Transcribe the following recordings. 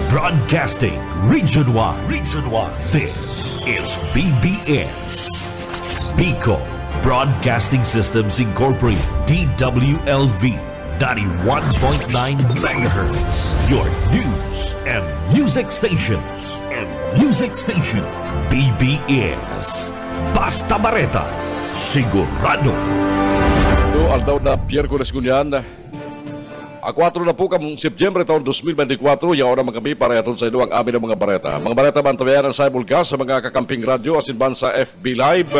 Broadcasting Region 1. Region 1. This is BBS. Bicol Broadcasting Systems Incorporated. DWLV. 91.9 MHz. Your news and music stations. BBS. Basta Bareta. Sigurado. Ito ang daw na Pierkules Gunyan. A 4 na po kamong Setyembre taon 2024, yaw na magkami para yaton sa ilo ang amin ng mga bareta. Mga bareta man tabayaran sa simulcast sa mga kakamping radyo asin ban sa FB Live.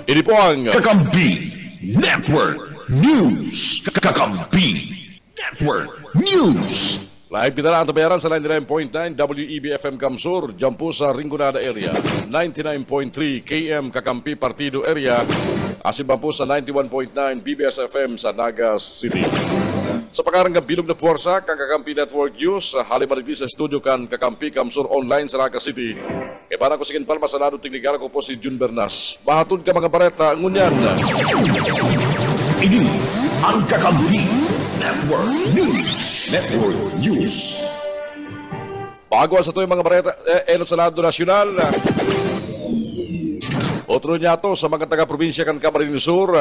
Ini po ang Kakampi Network News. Kakampi Network News. Live kita na ang tabayaran sa 99.9 WEB-FM Kamsur, dyan po sa Rinconada area, 99.3 KM Kakampi Partido area, asin pa po sa 91.9 BBS-FM sa Nagas City. Sa pagkarang bilog na puwersa, kang Kakampi Network News, halimarigdi sa studio kan Kakampi Kamsur Online sa Nagas City. E para ko sigin palma sa lado teknikara ko po si Jun Bernas. Bahatod ka mga bareta, ngunyan. Ini ang Kakampi Network News. Bago sa ito yung mga bareta, elot sa lado nasyonal. Otro niya to sa mga taga-probinsya kan Camarines Sur.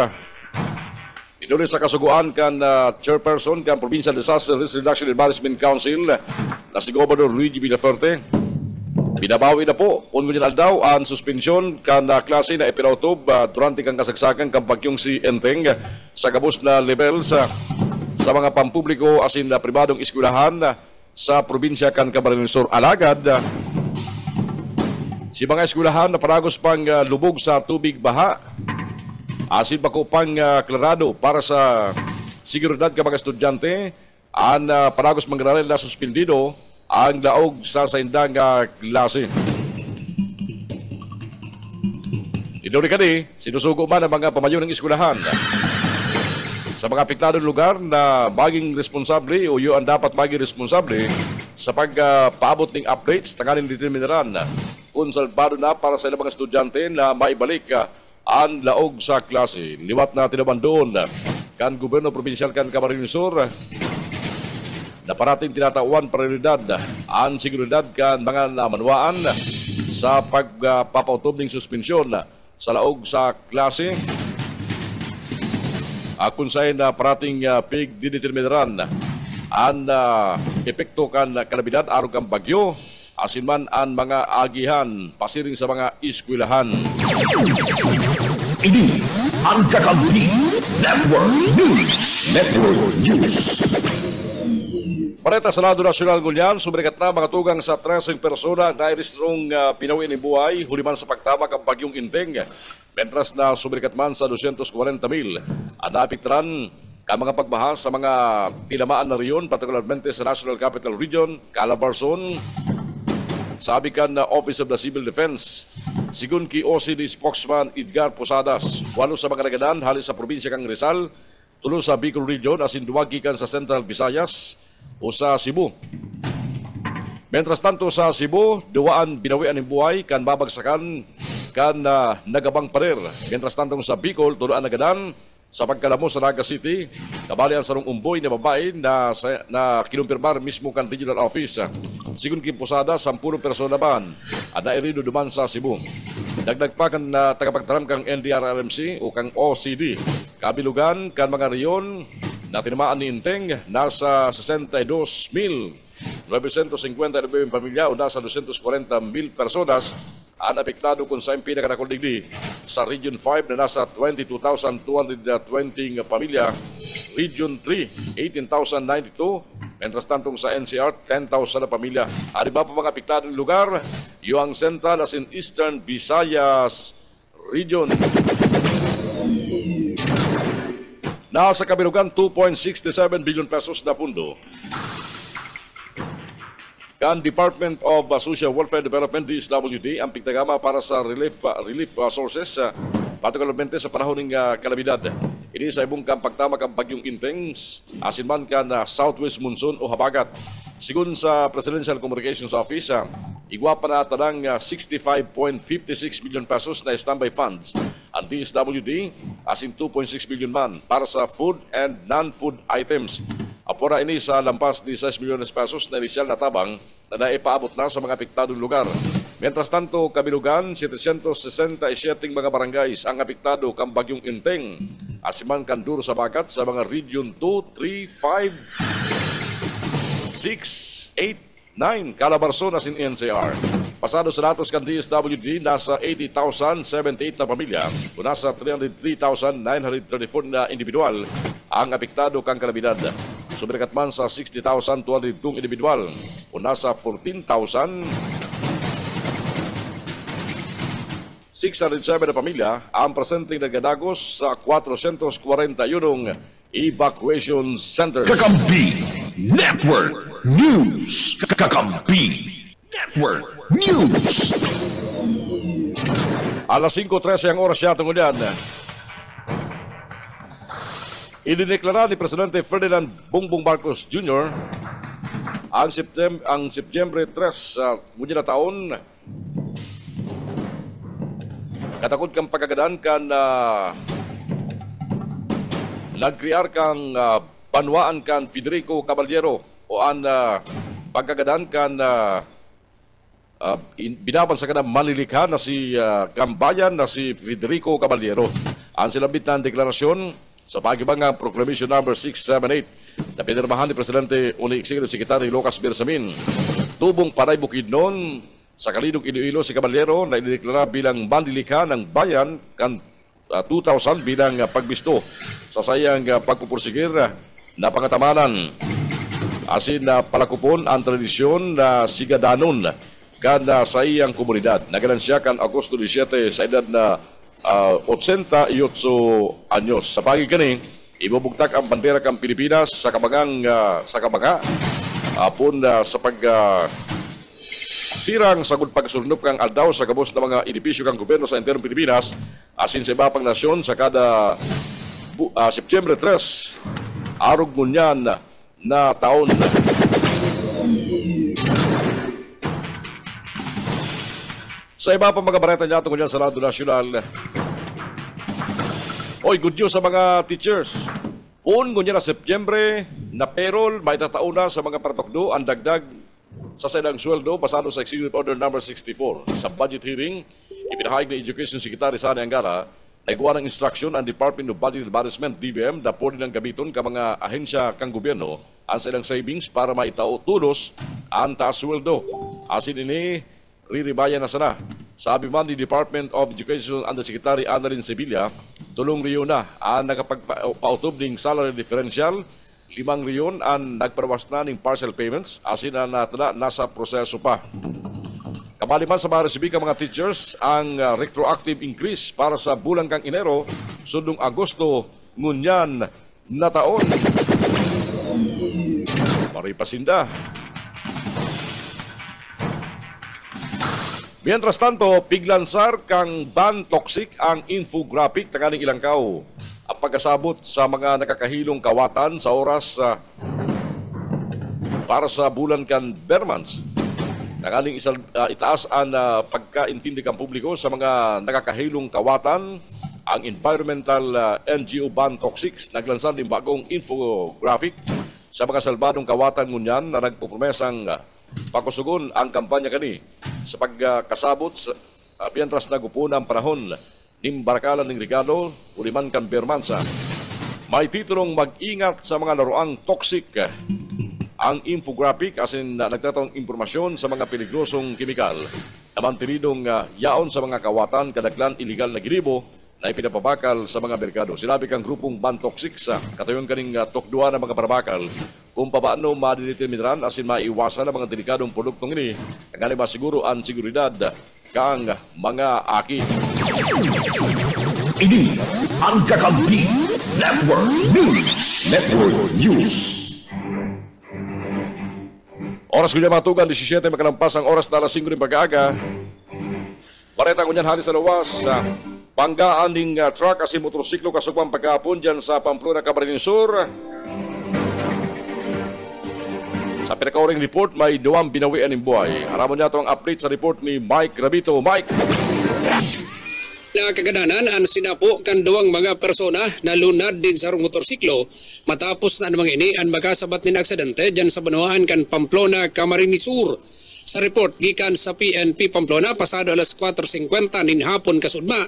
Inulit sa kasuguan kan chairperson kan Provincial Disaster Risk Reduction and Management Council na si Governor Luigi Villaferte. Binabawi na po, pungunyan aldaw ang suspensyon kan klase na ipinautob durante kang kasagsakan kan bagyong si Enteng sa kabus na level sa mga pampubliko asin na pribadong eskwelahan sa probinsya kan Camarines Sur. Alagad, si mga eskwelahan na paragos pang lubog sa tubig baha, asin pa ko pang klarado para sa seguridad ka mga estudyante, ang paragos mangraral na suspendido ang laog sa saindang klase. Idori kani, sinusugo man ang mga pamayo ng eskwelahan sa mga apektadong lugar na maging responsable o yun ang dapat maging responsable sa pagpaabot ng updates tanganing determinaran kung salbado na para sa ilang mga estudyante na maibalik ang laog sa klase. Liwat na tinaban doon kan Gobyerno Provincial kan Camarines Sur na parating tinatawan prioridad ang seguridad kan mga namanwaan sa pagpapautob ng suspensyon sa laog sa klase. Kung sa'yo na parating pigdideterminaran ang epekto kan kalabidad araw kang bagyo, asin man ang mga agihan pasiring sa mga eskwelahan. Ini ang Kakampi Network News. Pareta sa lado nasyonal ngunyan, sumikat na mga tugang sa 13 persona na iristrong pinawin ni buhay, huliman sa pagtama ang bagyong Inteng. Mentras na sumikat man sa 240,000 ang naapektuhan ang mga pagbaha sa mga tilamaan na riyon, partikularmente sa National Capital Region, Calabarzon. Sabi kan na Office of the Civil Defense, sigun ki OCD spokesman Edgar Posadas, 8 sa mga nagadan halis sa probinsya kang Rizal, 3 sa Bicol Region, asin 2 gikan sa Central Visayas o sa Cebu. Mientras tanto sa Cebu, 2 binawian ng buhay kan babagsakan kan nagabang parer. Mientras tanto sa Bicol, 2 nagadan sa pagkalamos sa Naga City, kabali ang sarong umboy na babae na kinumpirmar mismo kan regional office. Sigun Kim Posada, 10 persona man at nairido duman sa Cebu. Dagdag pa kan tagapagtaram kang NDRRMC o kang OCD. Kabilugan kan mga riyon na tinamaan ni Inteng, nasa 62,959 pamilya o nasa 240,000 personas ang apektado kung saan pinakanakuldigdi sa Region 5 na nasa 22,220 pamilya, Region 3, 18,092, mentras tantong sa NCR, 10,000 na pamilya. At iba pa mga apektado ng lugar, yung Central as in Eastern Visayas Region. Nasa kabirugan, 2.67 billion pesos na pundo. Kan Department of Social Welfare Development, DSWD, ang pigtagama para sa relief sources, partikularmente sa panahon ng kalamidad. Ini sa ibong pagtama kang bagyong Inteng, asin man kan southwest monsoon o habagat. Sigun sa Presidential Communications Office, igwa pa na tanang 65.56 million pesos na standby funds. Ang DSWD, asin 2.6 billion man para sa food and non-food items. Apura ini sa lampas ni 6 milyones pesos na inisyal na tabang na naipaabot na sa mga apektadong lugar. Mientras tanto, kabilugan, 767 mga barangays ang apektado kang bagyong Inteng. Asiman kandur sa bagat sa mga Region 2, 3, 5, 6, 8, 9 Calabarzon as in NCR. Pasado sa datos kan DSWD, nasa 80,078 na pamilya o nasa 303,934 na individual ang apektado kang kalamidad. Sumikat man sa 60,202 individual o nasa 14,607 na pamilya ang presenteng nagdadagos sa 441 evacuation centers. Kakampi Network News. Kakampi Network News. Alas 5:13 ang oras siya tungod yan. Idineklara ni Presidente Ferdinand Bongbong Marcos Jr. ang Setyembre 3 ngunyan na taon katakot kang pagkagadan kan nagkriar kang banwaan kan Federico Caballero o ang pagkagadan kan binaban sa kanang manilikha na si kambayan na si Federico Caballero. Ang silabit na deklarasyon sa pagibang Proclamation number 678 na pinirmahan ni Presidente uni Executive Secretary Lucas Bersamin. Tubong Panay Bukidnon sa Kalidog Iloilo si Caballero na idineklara bilang manlilikha ng bayan kan 2000 bilang pagbisto sa sayang pagpupursigir na pangatamanan. Asin na palakupon ang tradisyon na sigadanon kan sa iyang komunidad. Nagalan siya kan Agosto 17 sa edad na 88 anyos. Sa pagi kani, ibubugtak ang bandera kang Pilipinas sa kabangang apon sa sirang sagud pagsulnop kang aldaw sa kabos na mga edifisyo kang gobyerno sa enterong Pilipinas asin sa iba pang nasyon sa kada Setyembre 3 arog ngunyan na taon. Sa iba pang mga bareta niya tungkol sa Lado Nasyonal. Oy, good news sa mga teachers. Kung ngunyan na Setyembre, na payroll, may tatao na sa mga paratokdo ang dagdag sa sedang sweldo pasado sa Executive Order number 64. Sa budget hearing, ipinahayag ni Education Secretary Sani Angara, nagawa ng instruction ang Department of Budget and Management, DBM, na pwede ng gamiton ka mga ahensya kang gobyerno ang sedang savings para maitao tulos ang taas sweldo. Asin ini, riribaya na sana. Sabi man ni Department of Education and the Secretary Annalyn Sevilla, tulong riyon na ang nakapagpautob ng salary differential, 5 riyon ang nagparawas na ng partial payments, asin na nasa proseso pa. Kamaliman sa mga resibi mga teachers, ang retroactive increase para sa bulang kang Enero, sundong Agosto, ngunyan na taon. Maripasinda. Mientras tanto, piglansar kang ban toxic ang infographic tanganing Ilangkaw. Ang pagkasabot sa mga nakakahilong kawatan sa oras para sa bulan kan Bermans. Tanganing itaas ang pagkaintindi kang publiko sa mga nakakahilong kawatan ang environmental NGO ban toxic. Naglansar din bagong infographic sa mga salbadong kawatan ngunyan na nagpupromesang pakusugon ang kampanya kani sa pagkasabot sa piantras na gupuna ang panahon ng barakalan ng regalo uliman kan Bermansa. May titulong mag-ingat sa mga laruang toxic ang infographic asin nagtatong impormasyon sa mga peligrosong kemikal na mantinidong yaon sa mga kawatan kadaglan iligal na giribo na ipinapabakal sa mga merkado. Sinabi kang grupong ban toxic sa katayon kaning tokdua ng mga parabakal kung paano madideterminan asin maiwasan ang mga delikadong produktong ini kaya masiguro ang seguridad kang mga aki. Ini ang Kakampi Network News. Network News. Oras ko niya matugan, 17 makalampas ang oras na alas 5 ng pag-aaga. Pareta ko niyan halis sa luwas. Panggaan ng truck kasi motorsiklo kasubang pagkapon dyan sa Pamplona, Camarines Sur. Sa pinakauring report, may 2 binawian ng buhay. Aramon niya ito ang update sa report ni Mike Rabito. Mike! Na kagananan ang sinapo kan duwang mga persona na lunad din sa motorsiklo matapos na namang ini ang makasabat ni aksidente dyan sa banuhan kan Pamplona, Camarines Sur. Sa report gikan sa PNP Pamplona pasado alas 4:50 nin hapon kasudma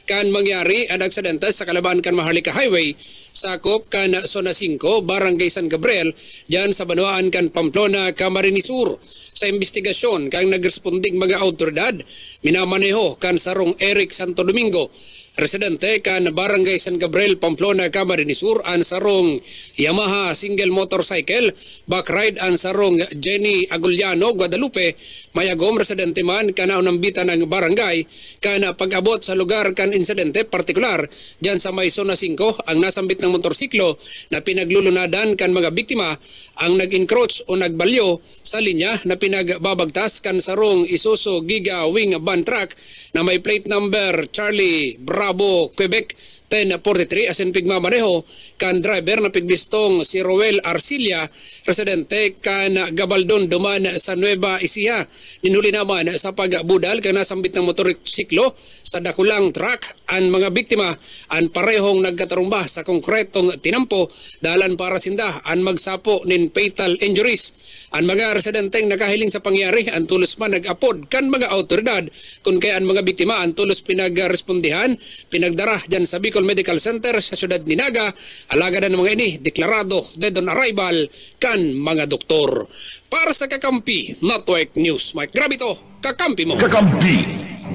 kan mangyari ang aksidente sa kalaban kan Maharlika Highway sakop kan Zona 5, Barangay San Gabriel dyan sa banuhan kan Pamplona, Camarines Sur. Sa investigasyon kang nagresponding mga autoridad minamaneho kan sarong Eric Santo Domingo, residente kan Barangay San Gabriel, Pamplona, Camarines Sur, ang sarong Yamaha single motorcycle, backride ang sarong Jenny Aguliano, Guadalupe, mayagom residente man kana unambitan ng barangay kana pag-abot sa lugar kan insidente partikular diyan sa may Zona 5 ang nasambit ng motorsiklo na pinaglulunadan kan mga biktima ang nag-encroach o nagbalyo sa linya na pinagbabagtas kan sarong Isuzu Giga Wing Van Truck na may plate number Charlie Bravo Quebec 1043 asin pigmamaneho kan driver na pigbistong si Roel Arcilia, residente kan Gabaldon duman sa Nueva Ecija. Ninuli naman sa pagbudal kan nasambit ng motorsiklo sa dakulang truck ang mga biktima ang parehong nagkatarumba sa konkretong tinampo dalan para sinda ang magsapo nin fatal injuries. Ang mga residenteng nakahiling sa pangyari ang tulos man nag-apod kan mga autoridad kung kaya ang mga biktima ang tulos pinagrespondihan pinagdara dyan sa Bicol Medical Center sa siyudad ni Naga. Alagad ng mga ini deklarado dead on arrival kan mga doktor. Para sa Kakampi Network News, Mike Gravito, Kakampi mo. Kakampi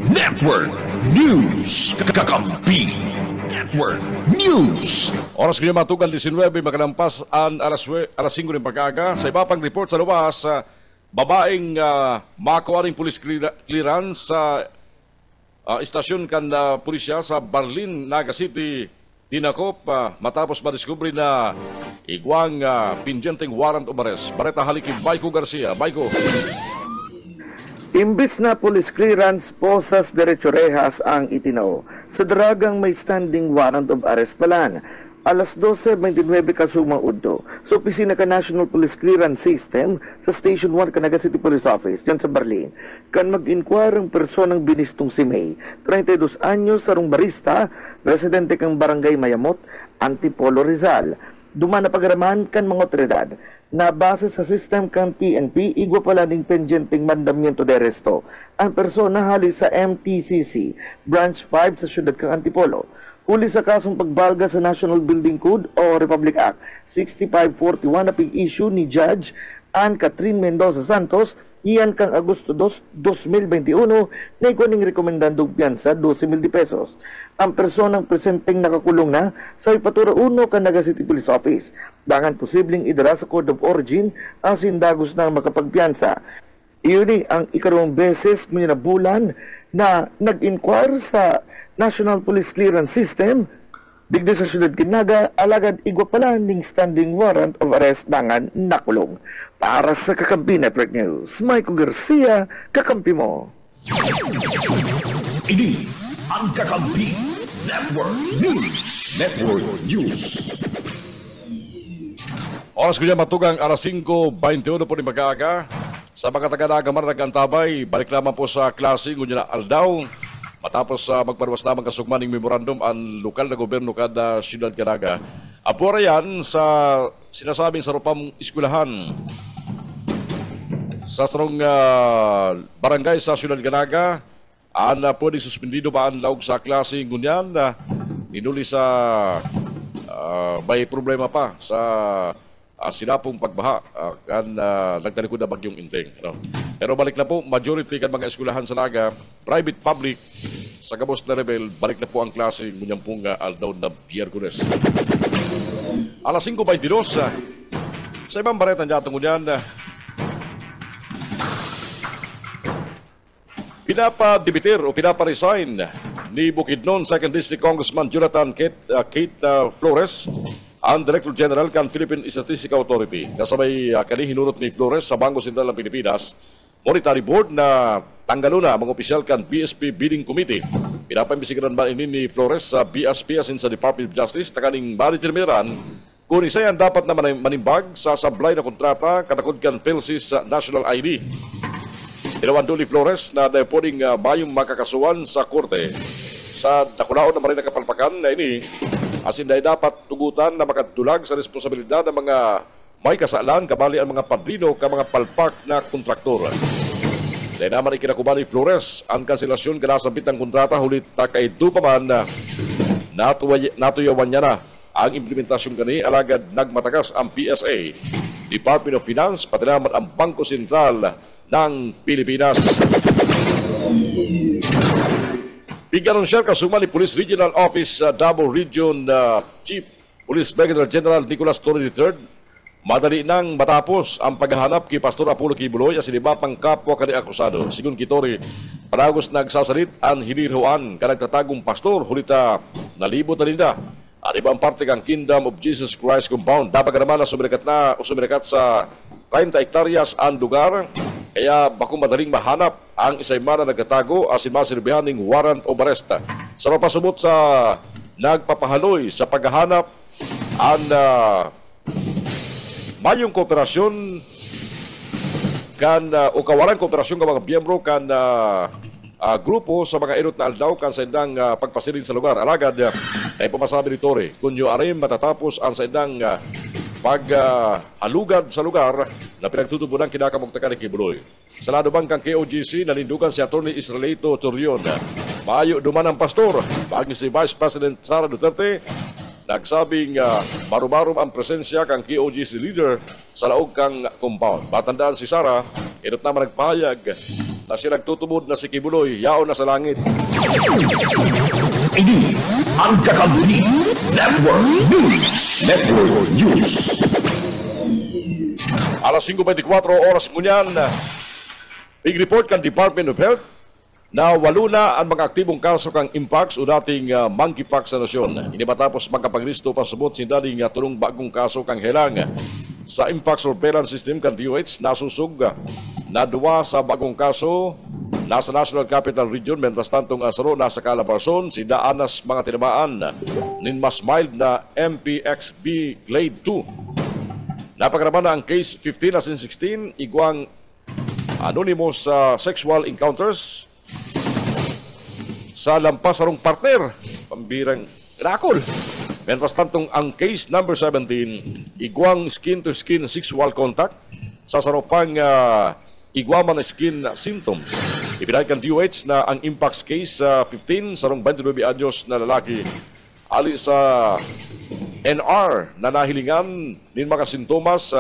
Network News. Kakampi Network News. Oras ko matugan 19, makalampas ang alas 5 ng pagkaga. Sa iba pang report sa luwas, babaeng makuha ring police clearance sa istasyon kan pulisya sa Barlin, Naga City, dinakop matapos madiskubre na igwang pinjenteng warrant of arrest. Bareta Halikim, Baiko Garcia. Baiko. Imbis na police clearance, posas derecho rehas ang itinao. Sa dragang may standing warrant of arrest palan. Alas 12:29 kasumang udto. Sa opisina ka National Police Clearance System sa Station 1 Canaga City Police Office dyan sa Barlin. Kan mag-inquire ang personang binistong si May, 32 anyos, sarong barista, residente kang Barangay Mayamot, Antipolo, Rizal. Duman na pagraman kan mga otoridad na base sa system kang PNP, igwa pala ning pendyenteng mandamiento de arresto. Ang persona hali sa MTCC, Branch 5 sa siyudad kang Antipolo. Huli sa kasong pagbalga sa National Building Code o Republic Act 6541 na pig-issue ni Judge Ann Catherine Mendoza Santos iyan kang Agosto 2, 2021 na ikuning rekomendandong piyansa 12,000 pesos. Ang personang presenteng nakakulong na sa Ipatura 1 Canaga City Police Office. Dangan posibleng idara sa Code of Origin ang sindagos na makapagpiyansa. Iyon ang ikarong beses muna na bulan na nag-inquire sa National Police Clearance System digdi sa siyudad Kinaga, alagad igwa pala ning standing warrant of arrest dangan nakulong. Para sa Kakampi Network News, Michael Garcia, Kakampi mo. Ini ang Kakampi Network News. Network News. Oras ko niya matugang alas 5:21 po ni Magaga. Sa mga taga-nagamar nagkantabay, balik naman po sa klase ngunyan na Aldaw. Matapos magparwas naman kasugmaning memorandum ang lokal na gobyerno kada siyudad Canaga. Apura yan sa sinasabing sarupang eskwelahan sa sarong barangay sa siyudad Canaga. Pwede suspendido ba ang laog sa klase ngunyan na inuli sa may problema pa sa sinapong pagbaha kan nagtalikod na bagyong Inteng. No? Pero balik na po, majority kan mga eskwelahan sa Naga, private, public, sa Gabos na Rebel, balik na po ang klase ngunyang pong aldaw na Biyerkules. Alas 5:22, sa ibang baretan dyan ngunyan, pinapadibitir o pinaparesign ni Bukidnon 2nd District Congressman Jonathan Kate Flores ang Director General kan Philippine Statistical Authority. Kasabay kani hinurot ni Flores sa Bangko Sentral ng Pilipinas Monetary Board na tanggalo na mga opisyal kan BSP Bidding Committee. Pinapaimbisigaran ba ini ni Flores sa BSP asin sa Department of Justice takaning maritirmiran kung isa yan dapat na manimbag sa sablay na kontrata katakod kan PhilSys sa National ID. Tinawando ni Flores na pwedeng mayong makakasuhan sa korte sa dakulaon na marin na kapalpakan na ini asin dahil dapat tugutan na makadulag sa responsibilidad ng mga may kasalan kabali ang mga padrino ka mga palpak na kontraktor. Dahil naman ikinakubali Flores ang kanselasyon kanasabit ng kontrata hulit takaitu pa man na natuyawan niya na ang implementasyon kani alagad nagmatagas ang PSA, Department of Finance, pati naman ang Bangko Sentral ng Pilipinas. Big-anunsyer kasumali Police Regional Office Davao Region Chief Police Brigadier General Nicolas Torre III, madali nang matapos ang paghahanap kay Pastor Apollo Kibuloy at siniba pang kapwa kani akusado. Sigun Kitori, paragos nagsasalit ang hinirhuan ka nagtatagong pastor hulita nalibot na linda. At ibang parte kang Kingdom of Jesus Christ compound. Dapat naman na sumirikat sa 30 hektaryas ang lugar. Kaya bako madaling mahanap ang isayman na nagtatago asin masirbihan ng warrant of arrest. Sa mapasubot sa nagpapahaloy sa paghahanap ang mayong kooperasyon kan o kawalan kooperasyon ng mga miyembro kan grupo sa mga irot na aldaw kan sa indang pagpasilin sa lugar. Alagad ay pumasabi ni Torre, kunyo arim matatapos ang sa indang paghalugad sa lugar na pinagtutubunan kinakamugtakan ni Kibuloy. Sa lado bang kang KOGC, nanindugan si Atty. Israelito Torion. Maayo duman ang pastor, bagay si Vice President Sara Duterte, nagsabing marumarum ang presensya kang KOGC leader sa laog kang compound. Matandaan si Sara, inot naman nagpahayag na siya nagtutubod na si Kibuloy, yaon na sa langit. Ini ang Kakampi Network News. Network News. Alas 5:24 oras ngunyan, big report kan Department of Health na walo na ang mga aktibong kaso kang Mpox o dating monkeypox sa nasyon. Hindi matapos magkapaglisto pasubot si dating tulong bagong kaso kang helang sa Mpox surveillance system kan DOH nasusog na duwa sa bagong kaso nasa National Capital Region, mentras tantong asaro nasa Calabarzon, si daanas mga tinamaan nin mas mild na MPXV Glade 2. Napagaraman na ang case 15 as in 16, igwang anonymous sexual encounters sa lampas sarong partner, pambirang rakol. Mentras tantong ang case number 17, igwang skin-to-skin sexual contact sa saropang igwaman na skin symptoms. Ipinahid kan DOH na ang Mpox case 15 sarong 29 anyos na lalaki ali sa NR na nahilingan nin mga sintomas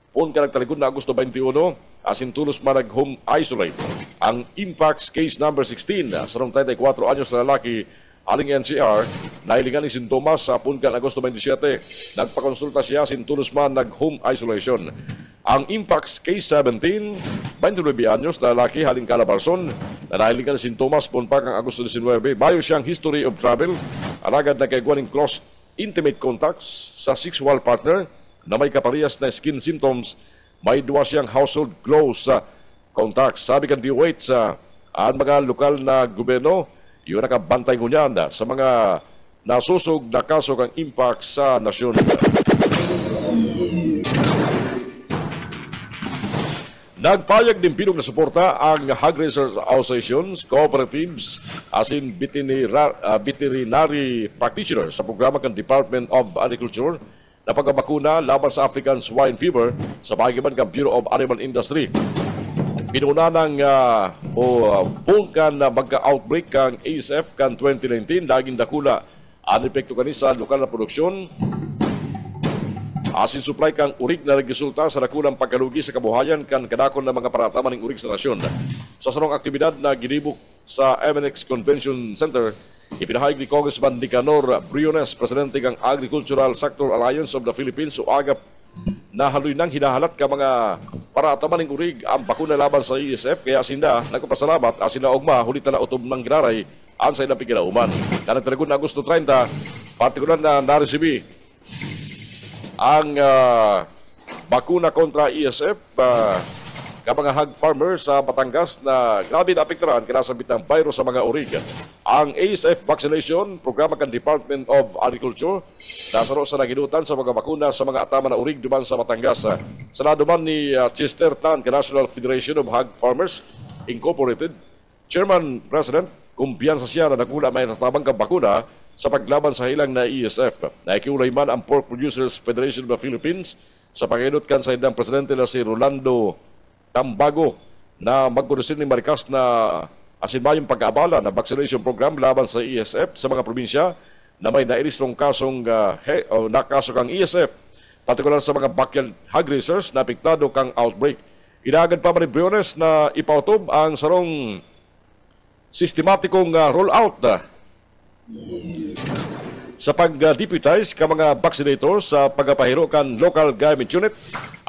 pun ka nagtalikod na Agosto 21 asin tulos man nag-home isolate. Ang Mpox case number 16 sarong 34 anyos na lalaki aling NCR nahilingan ni sintomas sa pun ka Agosto 27 nagpakonsulta siya sin tulos man nag-home isolation. Ang Mpox case 17, 29 anyos na lalaki haling Calabarzon na nahilingan ni sintomas pun pa kang Agosto 19. Bayo siyang history of travel, alagad na kaiguan ng close intimate contacts sa sexual partner na may kaparehas na skin symptoms, may duwa siyang household close contacts. Sabi kan DOH ang mga lokal na gobyerno, yung nakabantay ngunyan sa mga nasusog na kaso kang Mpox sa nasyon. Nagpayag din pinong na suporta ang Hog Raisers Associations, cooperatives, asin veterinary practitioners sa programa ng Department of Agriculture na pagbakuna laban sa African Swine Fever sa pagiban ng Bureau of Animal Industry. Pinuna ng kan na magka-outbreak kang ASF kan 2019, laging dakula ang epekto kani sa lokal na produksyon. Asin supply kang urig na nagresulta sa nakulang pagkalugi sa kabuhayan kan kadakon ng mga parataman ng urig sa nasyon. Sa sarong aktibidad na ginibok sa MNX Convention Center, ipinahayag ni Congressman Nicanor Briones, presidente ng Agricultural Sector Alliance of the Philippines, o agap na haloy nang hinahalat ka mga parataman ng urig ang bakuna laban sa ESF, kaya asinda nagpapasalamat asinda ogma hulit na utob ng ginaray ang sa ilang pikinauman. Kanang talagon na Agosto 30, partikular na naresibi ang bakuna kontra ESF ka mga hog farmers sa Batangas na grabe na apektaran kinasabit ng virus sa mga urig. Ang ASF vaccination, programa kan Department of Agriculture, nasaro sa naginutan sa mga bakuna sa mga atama na urig duman sa Batangas. Sa naduman ni Chester Tan, National Federation of Hog Farmers Incorporated, Chairman President, kumpiyansa siya na nakuna may natabang ka bakuna sa paglaban sa hilang na ESF. Naikiulay man ang Pork Producers Federation of the Philippines sa panghinutkan sa idang presidente na si Rolando Tambago na magkondusin ni Maricas na asinbayong pag-aabala na vaccination program laban sa ESF sa mga probinsya na may nairistrong kasong nakaso kang ESF, partikular sa mga backyard hog raisers na apektado kang outbreak. Inaagad pa man ni Briones na ipautob ang sarong sistematikong rollout sa pag-deputize ka mga vaccinators sa pagpapahiro kan local government unit.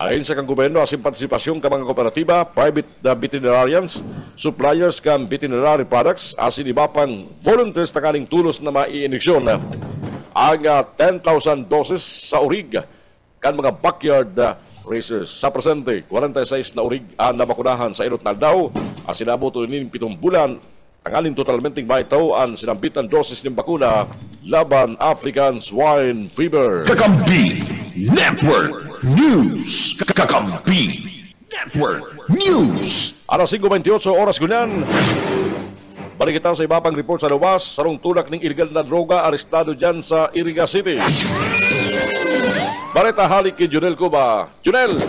Ayon sa kang gobyerno, asin partisipasyon ka mga kooperatiba, private veterinarians, suppliers kan veterinary products, asin iba pang volunteers na kaning tulos na mai-iniksyon ang 10,000 doses sa urig kan mga backyard racers. Sa presente, 46 na urig na makunahan sa Ilot Naldaw, sinabot rin 7 bulan tangalin totalmente maitaw sinambitan dosis ng bakuna laban African Swine Fever. Kakampi Network News. Kakampi Network News. Alas 5:28 oras ganyan. Balik kita sa iba pang report sa luwas. Sarong tulak ng illegal na droga arestado dyan sa Iriga City. Bareta halik kay Junel Cuba. Junel!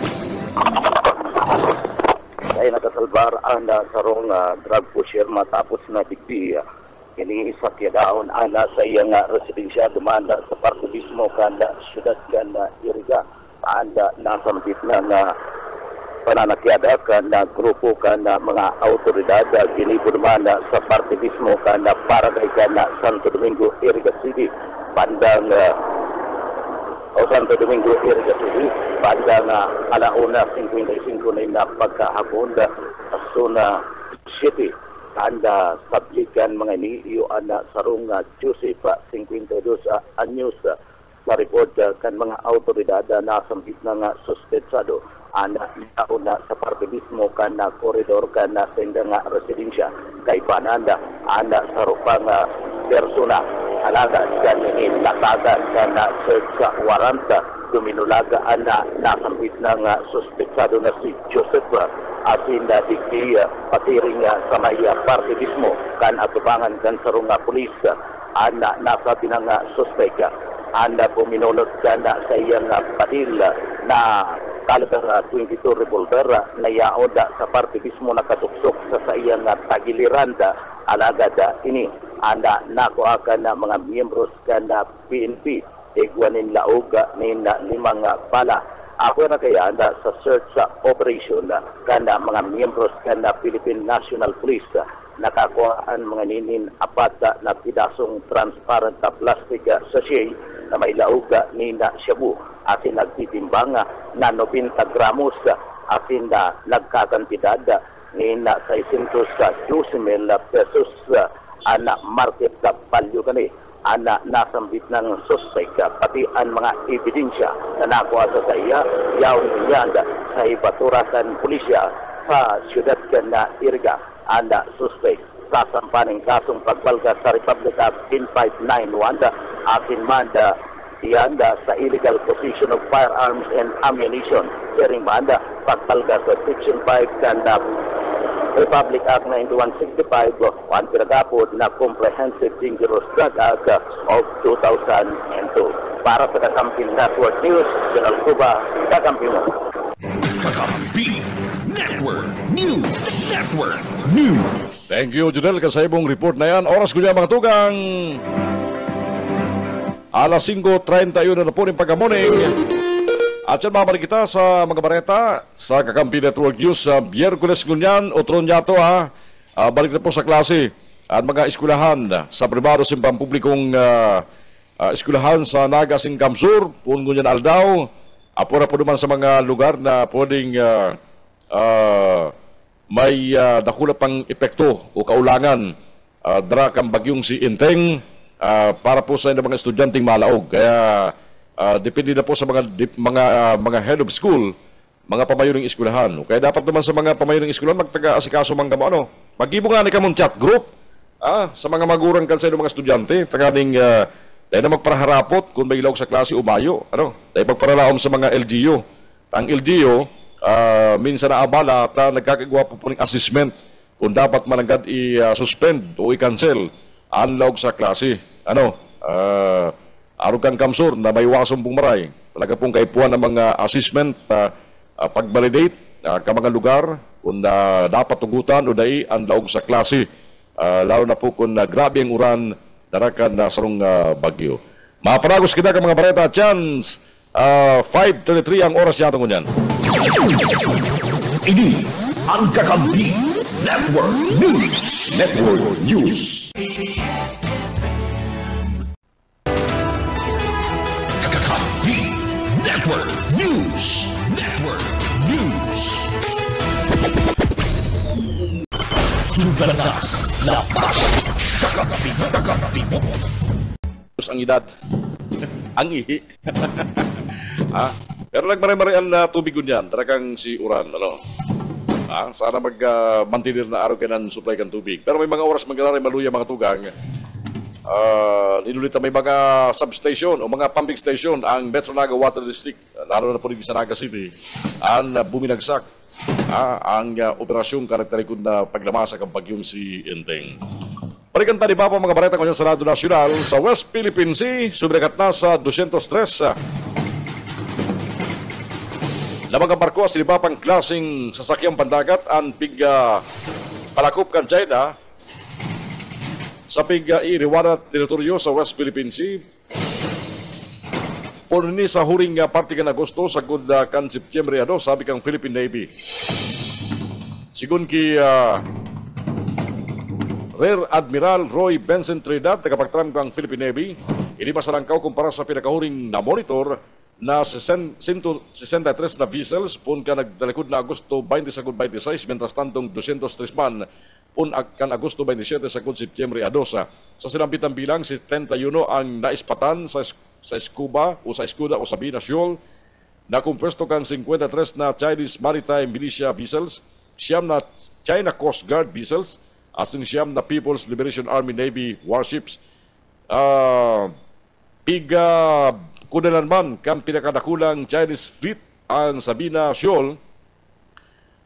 Ay nakasalbar ang sarong drug pusher matapos na digdi ini isa daon ana sa iyang residensya dumanda sa parte mismo kanda syudad kanda Iriga anda nasambit na pananakyada kanda grupo kanda mga autoridad ginibudmana sa parte mismo kanda barangay kanda Santo Domingo Iriga City bandang Santo Domingo Iriga City bandang alauna 55 na pagkahapon sa zona city anda sablikan mga niyo ana sarong Joseph 52 anyos sa report kan mga autoridad na sambit na suspetsado anda nauna sa parte mismo kan koridor kan senda nga residensya kay pananda anda sarupang persona alaga kan ini latagan kan search warrant duminulaga ana nasambit na nga suspetsado na si Joseph asin na digdi patiring sa may parte mismo kan atubangan kan sarong pulis ana nasabi na nga suspek anda puminulot kan sa iyang padil na caliber 22 revolver na yaod sa parte mismo nakatuksok sa iyang tagiliran alagad ini anda nakuha kan mga miyembros kan PNP igwanin lauga ni limang bala. Ako na kaya anda sa search operation kanda mga miyembros kanda Philippine National Police nakakuhaan mga ninin apat na pidasong transparent plastic sachet na may lauga ni shabu asin nagtitimbang na 90 gramos asin na nagkakantidad ni 612,000 pesos na market value kani ana nasambit ng suspect pati ang mga ebidensya na nakuha sa iya yaon niya sa ibaturasan pulisya sa siyudad na Iriga anda suspect sasampaning kasong pagbalga sa Republic of 10591 akin manda iyanda sa illegal possession of firearms and ammunition sharing manda pagbalga sa Section 5 kanda Republic Act 9165 ang pinagapod na Comprehensive Dangerous Drug Act of 2002. Para sa Kakampi Network News, General Cuba, Kakampi mo. Kakampi Network News. Network News. Thank you, Junel, sa ibong report na yan. Oras ko niya mga tugang. Alas 5:31 na po ng pagkamuning. At yan mabalik kita sa mga bareta sa Kakampi Network News sa Biyerkules ngunyan, otron yato balik na po sa klase at mga eskwelahan sa pribado simpang publikong eskwelahan sa Nagasing Kamsur, pun ngunyan Aldaw, apura po naman sa mga lugar na pwedeng may dakula pang epekto o kaulangan dara kang bagyong si Inteng para po sa mga estudyanteng malaog. Kaya depende na po sa mga head of school, mga pamayo ng eskwelahan. Kaya dapat naman sa mga pamayo ng eskwelahan magtaga-asikaso mga ano. Mag-ibo nga ni kamong chat group sa mga magurang kan sa mga estudyante. Taganing dahil na magparaharapot kung may ilawag sa klase umayo. Dahil magparalaom sa mga LGU. Ang LGU, minsan na abala at nagkakagawa po ng assessment kung dapat mananggad i-suspend o i-cancel ang laog sa klase. Araw kang kamsur na may wasong pumaray. Talaga pong kaipuan ng mga assessment, pag-validate ka mga lugar kung dapat tugutan o dai ang laog sa klase. Lalo na po kung grabe ang uran darakan na sarong bagyo. Maparagos kita ka mga bareta, chance 5:33 ang oras yata ko niyan. Ini ang Kakampi Network News. Network News. Kakampi Network News. Network News. Jugalas na pasok. Kakampi mo. Ang edad. Ang ihi. Pero nagmari-mari ang tubig niyan. Talagang si uran. Sana mantinir na araw ka ng supply kan tubig. Pero may mga oras maglalari maluya mga tugang. Ninulit may mga substation o mga pumping station ang Metro Naga Water District, lalo na po rin sa Naga City, ang buminagsak ang operasyong karakterikod na paglamasa ng bagyong si Enteng. Parikan tadi pa mga bareta ko sa Radyo Nasional sa West Philippine Sea, sumikat na sa 203. Na mga barko sa libapang klaseng sasakyang pandagat ang palakop kan China sa iriwara teritoryo sa West Philippine Sea. Purni sa huring parte kan Agosto sa kan September sabi kang Philippine Navy. Sigun ki Rear Admiral Roy Benson Trinidad, tagapagtram kang Philippine Navy, ini masarangkaw kumpara sa pinakahuring na monitor na 163 na vessels pun ka nagdalikod na Agosto 20-26, mientras tantong 203 man pun kan Agosto 27 sa September 2. Sa silampitan bilang, 71 ang naispatan sa Escuba o sa Escuda o sa Binasyon, na kumpuesto kang 53 na Chinese Maritime Militia vessels, siyam na China Coast Guard vessels, asin siyam na People's Liberation Army Navy warships. Kudalan man kang pinakadakulang Chinese fleet ang Sabina Shoal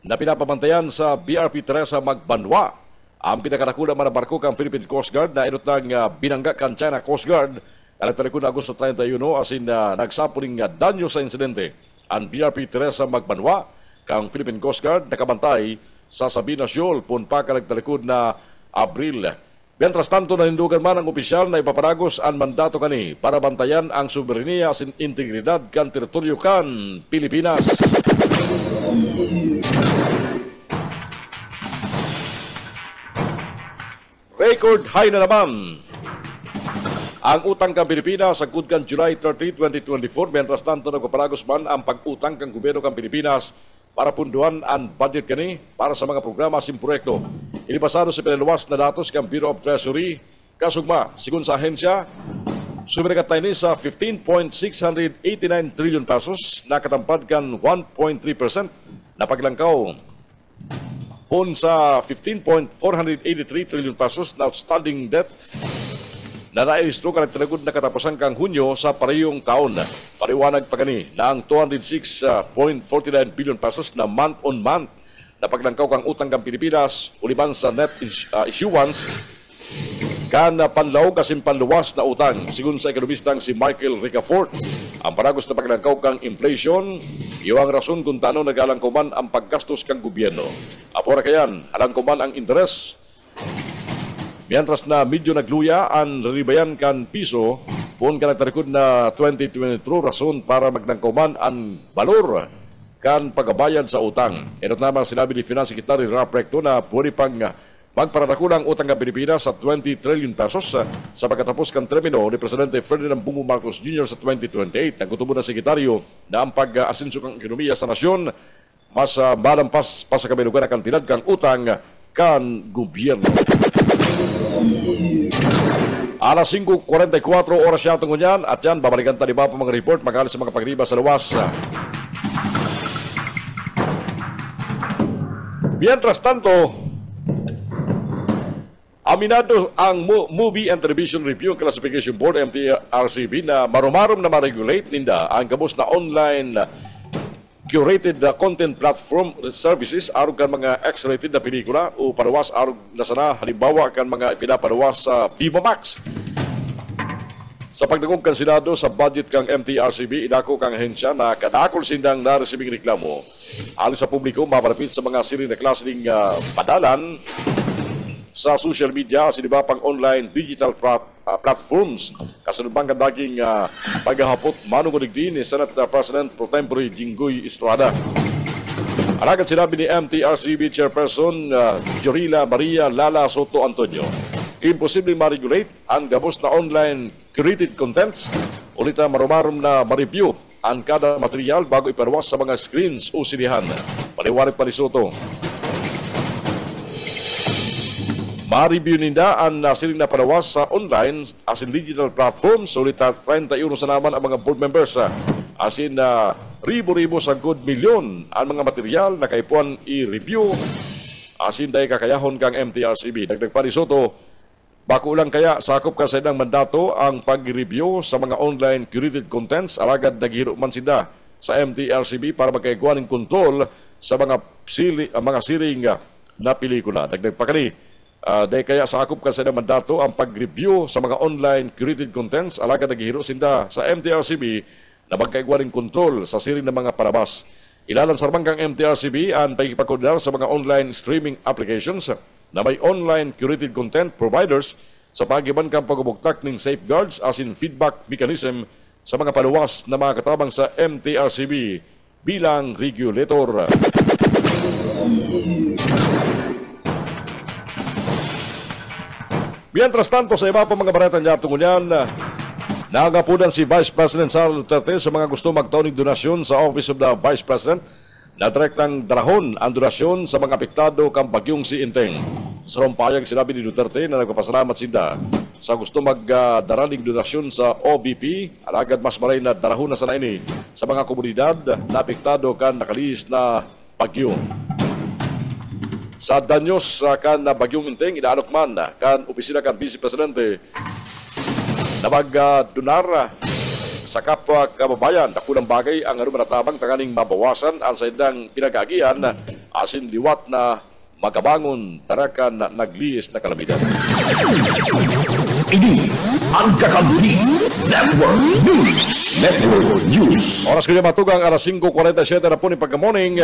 na pinapamantayan sa BRP Teresa Magbanwa. Ang pinakadakulang man na barko kang Philippine Coast Guard na inot ng binangga kang China Coast Guard karakterikod na Agosto 31 asin nagsapuling danyo sa insidente. Ang BRP Teresa Magbanwa kang Philippine Coast Guard nakabantay sa Sabina Shoal pun pa karakterikod na Abril. Mientras tanto, nahindugan man ang opisyal na ipaparagos ang mandato kani para bantayan ang soberenya at integridad kan teritoryo kan Pilipinas. Record high na naman ang utang kan Pilipinas sa kan July 30, 2024. Mientras tanto, nagpaparagos man ang pag-utang kan gobyerno kan Pilipinas para punduan ang budget kani para sa mga programa sin proyekto. Inipasado sa pinaluwas na datos ng Bureau of Treasury. Kasugma, sigun sa ahensya, sumiragat tayo sa 15.689 trillion pesos na katampad kan 1.3% na paglangkaw pun sa 15.483 trillion pesos na outstanding debt na nairistro ka nagtalagod na katapusan kang Hunyo sa parehong taon. Pariwanag pa gani na ang 206.49 billion pesos na month-on-month na paglangkaw kang utang kang Pilipinas uliban sa net issuance kan panlaw kasing panluwas na utang. Sigun sa ekonomistang si Michael Ricafort, ang paragos na paglangkaw kang inflation, iyo ang rason kung taano nag-alangkaw man ang paggastos kang gobyerno. Apora kayan, alangkaw man ang interes. Mientras na medyo nagluya ang ribayan kan piso, pun ka nagtarikod na 2022 rason para magnangkauman ang balor kan pagabayad sa utang. Inot naman sinabi ni Finance Secretary Rap Recto na pwede pang magparadakulang utang ng Pilipinas sa 20 trillion pesos sa pagkatapos kan termino ni Presidente Ferdinand Bongbong Marcos Jr. sa 2028. Nagkutubo na Sekretaryo na ang pag-asinso kang ekonomiya sa nasyon mas malampas pa sa kabilugan na kantidad kang utang kan gobyerno. Alas 5:44 oras yata ngunyan at yan, babalikan tayo pa mga report magaling sa mga pagriba sa luwas. Mientras tanto, aminado ang Movie and Television Review Classification Board MTRCB na marumarom na ma-regulate ninda ang kabus na online curated content platform services aron kan mga X-rated na pelikula o padawas aron nasana halimbawa kan mga pinapadawas sa Viva Max. Sa pagdagong kan Senado sa budget kang MTRCB, idako kang ahensya na kadakol sindang naresibing reklamo. Alis sa publiko, maparapit sa mga siri na klase ng padalan sa social media, siniba pang online digital platforms. Kasunod bang kadaging paghahapot manungunig din ni Senate President Pro Tempore Jinggoy Estrada. Alagad sinabi ni MTRCB Chairperson Jorila Maria Lala Soto Antonio, imposibleng ma-regulate ang gabos na online curated contents ulit marumarum na ma-review ang kada material bago iperwas sa mga screens o sinihan. Paliwanag pa ni Soto, ma-review ninda ang siling na padawas sa online as in digital platforms ulit 30 euro sa naman ang mga board members as in ribo-ribo sa good milyon ang mga material na kaipuan i-review as in dahil kakayahon kang MTRCB. Dagdag pa ni Soto, bako lang kaya sakop ka sa ilang mandato ang pag-review sa mga online curated contents alagad naghiro man sila sa MTRCB para magkaiguan ng kontrol sa mga siring na pelikula. Dagdag pa kani, dahil kaya sakop ka sa ilang mandato ang pag-review sa mga online curated contents alagad naghiro sila sa MTRCB na magkaiguan ng kontrol sa siring ng mga palabas. Ilalansar kang MTRCB ang pagkipagkoordinar sa mga online streaming applications na may online curated content providers sa pagiban kang pagubuktak ng safeguards as in feedback mechanism sa mga paluwas na mga katabang sa MTRCB bilang regulator. Mientras tanto, sa iba pa mga baretang yatong unyan, nagapunan si Vice President Sara Duterte sa mga gusto magtaunig donasyon sa Office of the Vice President na direktang darahon ang donasyon sa mga apektado kang bagyong si Inteng. Sa rumpayag sinabi ni Duterte na nagpapasalamat sila sa gusto magdaraling donasyon sa OBP, alagad mas maray na darahon na sana ini sa mga komunidad na apektado kan nakalis na bagyo. Sa danyos kan na bagyong Inteng, inaanok man kan opisina kan Vice Presidente na magdonar sa kapwa kababayan. Dakulang bagay ang manatabang tanganing mabawasan ang saydang pinagagian asin liwat na magabangon tarakan na nagliis na kalamidad. Ini ang Kakampi Network News. Network News. Oras ko niya matugang alas 5:47 na po ni pagka-morning.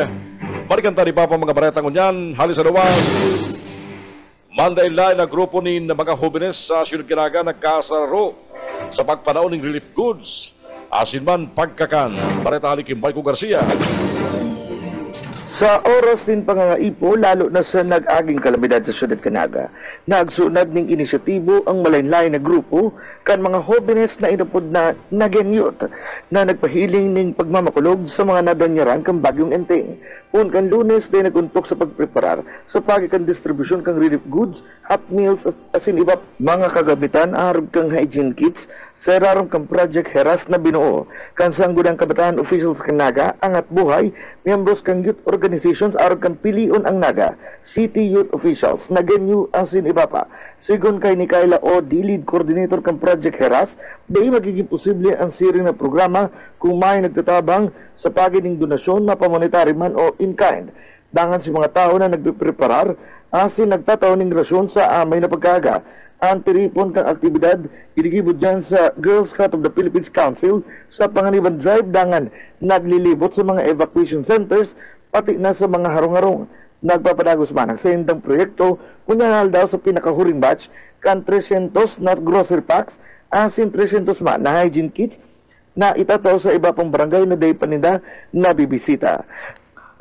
Balikan tayo pa mga baretang unyan. Halis sa luwas. Mandailay na grupo ni mga hobenes sa Siyudad Caraga nagkasaro sa pagpanaon ng relief goods. Asin man pagkakan. Bareta halikim Baiko Garcia. Sa oras din pangangaipo, lalo na sa nag-aging kalamidad sa Siyudad Caraga, nagsunad ning inisyatibo ang malaynlay na grupo kan mga hobenes na inapod na nagenyot na nagpahiling ning pagmamakulog sa mga nadanyaran kang bagyong Enteng. Kan Lunes din naguntok sa pagpreparar sa pagikan distribusyon kang relief goods, hot meals at asin iba mga kagamitan arog kang hygiene kits sa rarom kang Project Heras na binuo kan sangguniang kabataan officials kang Naga, Angat Buhay, miyembros kang youth organizations arog kang Pilion ang Naga, city youth officials nagenyu asin iba pa. Sigon kay ni Kayla O. lead coordinator kang Project Heras, di magiging posible ang siring na programa kung may nagtatabang sa pagining donasyon na pamonetary man o in-kind. Dangan si mga tao na nagpipreparar asin nagtataw ng rasyon sa amay na pagkaga. Ang tiripon kang aktibidad iligibod dyan sa Girl Scout of the Philippines Council sa Panganiban Drive, dangan naglilibot sa mga evacuation centers pati na sa mga harong-harong. Nagpapadagos man ang sendang proyekto kunyanal daw sa pinakahuring batch kan 300 na grocery packs asin 300 man na hygiene kits na itataw sa iba pang barangay na day paninda na bibisita.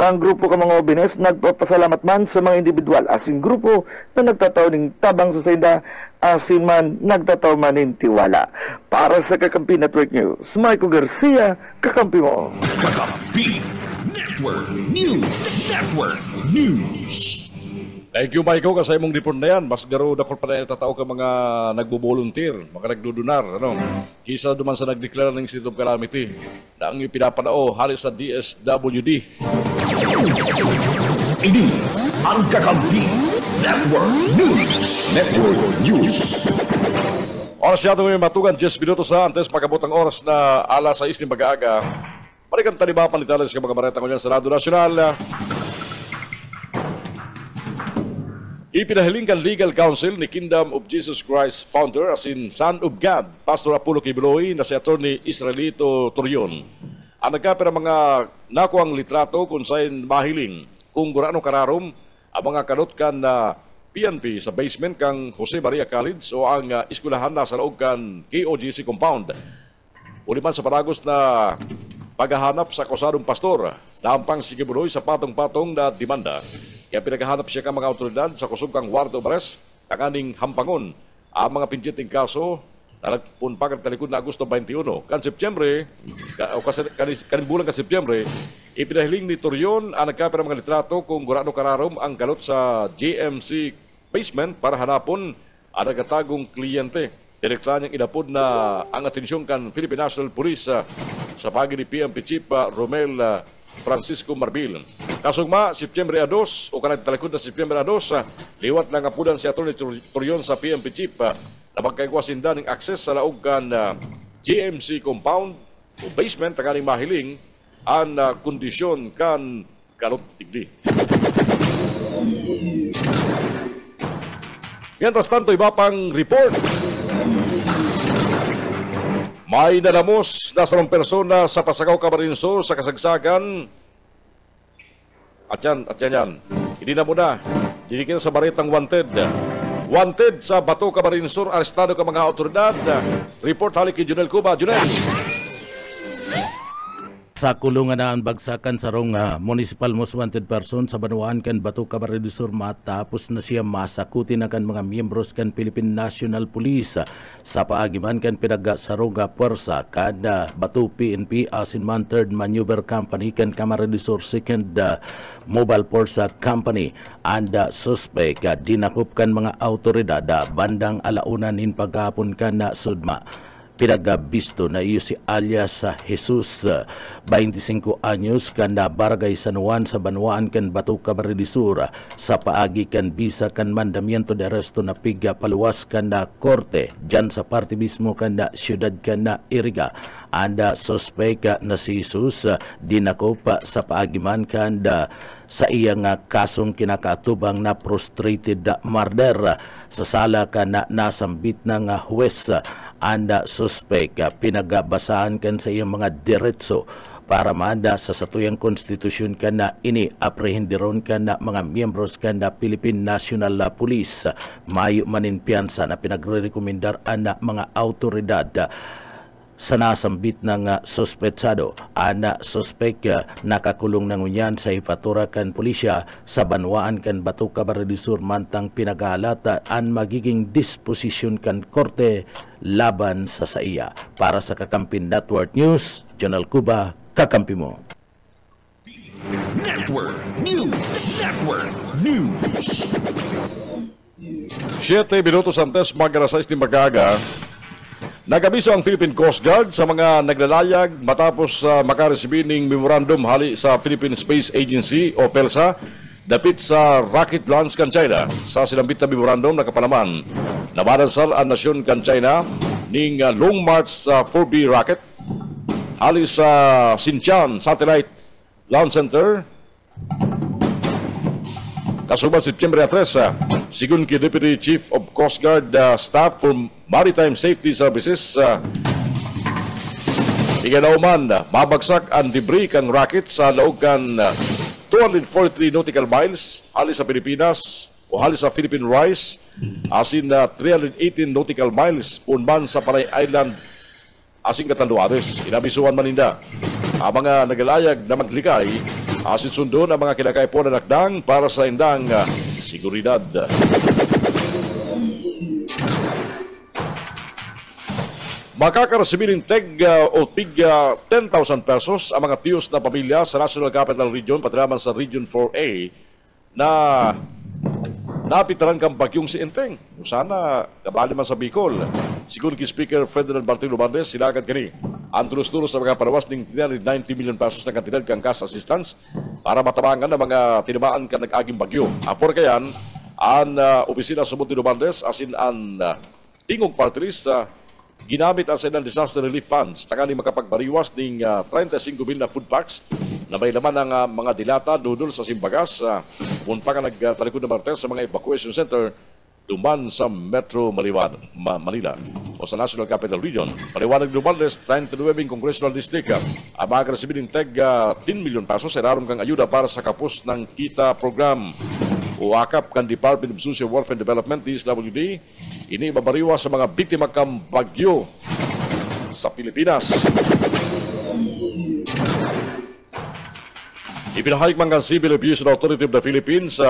Ang grupo ka mga obines nagpapasalamat man sa mga individual asin grupo na nagtataw ng tabang sa senda asin man nagtataw man ng tiwala. Para sa Kakampi Network News, Michael Garcia, Kakampi mo. Kakampi Network News. Network News. Thank you, Michael, kasi mong report na yan. Mas garo na pa na itatao ka mga nagbo-volunteer, mga nagdudunar. Ano? Kisa duman sa nagdeklara ng State of Calamity na ang ipinapanao halos sa DSWD. Ini ang Kakampi Network News. Network News. Oras siya ito may matugan, 10 minutos na antes magabot ang oras na alas 6 ng mag-aaga. Balikan taliba panitalan sa mga bareta ngayon sa Radyo Nasyonal. Ipinahilingkan Legal Counsel ni Kingdom of Jesus Christ founder as in Son of God, Pastor Apollo Kibuloy na si Atty. Israelito Torion. Ang nagkapira mga nakuang litrato kung saan mahiling kung gurano kararom ang mga kanotkan na PNP sa basement kang Jose Maria College o ang eskwelahan na sa loob kan KOGC compound. Uliman sa paragos na paghahanap sa akusadong pastor, nampang si Kibuloy sa patong-patong na demanda. Kaya pinaghahanap siya ka mga autoridad sa kusog kang warrant of arrest, tanganing hampangon ang mga pinjiting kaso na nagpunpakan talikod na Agosto 21. Kan Septyembre, kanin bulan ka Septyembre, ipinahiling ni Torion ang nagkapira mga litrato kung gurano kararom ang galot sa GMC basement para hanapon ang nagatagong kliyente. Direkta niyang inapod na ang atensyon kan Philippine National Police sa pagi ni PNP Chief Romel Francisco Marbil. Kasugma, Septyembre 2 o kanang talikod na Septyembre 2, liwat lang apudan si Atty. Torion sa PNP Chief na magkaigwasinda ng akses sa laog kan GMC compound o basement ang aning mahiling ang kondisyon kan galot tigdi. Mientras tanto, iba pang report. May nalamos na 3 persona sa Pasagaw, Camarines sa kasagsagan. At yan. Hindi na muna. Dinikin sa baretang wanted. Wanted sa Bato, Camarines Sur. Arestado ka mga otoridad. Report halik kay Junel Cuba. Junel. Sa kulungan na ang bagsakan sa rong municipal most wanted person sa Banuan kan Bato, Camarines Sur matapos na siya masakuti na kan mga miyembros kan Philippine National Police sa paagiman kan pinaga sa rong puwersa kan Bato PNP asin man 3rd Maneuver Company kan Camarines Sur 2nd Mobile Force Company and suspect dinakop kan mga autoridad bandang alaunan in paghapon kan sudma. Pinagabisto na iyo si alias Jesus, 25 anyos, kanda Barangay San Juan sa Banuan kan Bato, Camarines Sur sa paagi kan bisa kan mandamiento de arresto na piga paluwas kanda korte dyan sa parte mismo kanda siyudad kanda Iriga. Anda suspect na si Jesus dinakop sa paagiman kanda sa iyang kasong kinakatubang na prostrated murder sa sala ka na nasambit ng huwes. Anda suspect pinagabasahan kan sa iyang mga diretso para maanda sa satuyang konstitusyon ka na ini aprehendiron ka na mga miyembros ka na Philippine National Police. Mayo manin piyansa na pinagre-rekomendar na mga autoridad sa nasambit ng suspetsado. Ana suspect nakakulong na ngunyan sa ipatura kan pulisya sa Banwaan kan Bato, Camarines Sur mantang pinag-aalata ang magiging disposisyon kan korte laban sa iya. Para sa Kakampin Network News, Jonal Cuba, kakampi mo. Network News. Network News. 7 minutos antes mag-alas 6 ni Magaga, nagabiso ang Philippine Coast Guard sa mga naglalayag matapos makaresibir ng memorandum hali sa Philippine Space Agency o PELSA dapit sa rocket launch kan China. Sa sinambit na memorandum na kapanaman, nabadansal ang nasyon kan China ning Long March 4B rocket hali sa Xinjiang Satellite Launch Center. Kasubang Septyembre 3, sigun kay Deputy Chief of Coast Guard Staff for Maritime Safety Services, iganauman, mabagsak ang debris kang rocket sa laog kan 243 nautical miles hali sa Pilipinas o hali sa Philippine Rice, asin 318 nautical miles punman sa Panay Island asin Katanduanes. Inabisuan maninda ang mga nagalayag na maglikay asin sundon ang mga kinakay po na nakdang para sa indang seguridad. Makakarasibilin o tig 10,000 pesos ang mga tiyos na pamilya sa National Capital Region patraman sa Region 4A na napitaran kang bagyong si Enteng. Sana kabali man sa Bicol. Sigun ki Speaker Ferdinand Martin Romualdez, sinagad kani ang tulos-tulos sa mga parawas ng 390 million pesos na kantidad kang cash assistance para matabangan ng mga tinamaan ka nag-aging bagyo. Apor kayan, ang opisina sa Monte Romualdez asin ang tingog party list ginamit ang Senang Disaster Relief Funds takani makapagbariwas ning 35,000 na food packs na may laman ng mga dilata dudol sa Simbagas punta ka nagtalikod na martes sa mga evacuation center duman sa Metro Manila o sa National Capital Region. Paliwanag ni Lumaldes, 39 Congressional District ang makaresibir ng tag 10 million pesos sa rarom kang ayuda para sa kapos ng KITA program o akap kan Department of Social Welfare and Development DSWD ini babariwa sa mga biktima kang bagyo sa Pilipinas. Ipinahayag man ang Civil Aviation Authority of the Philippines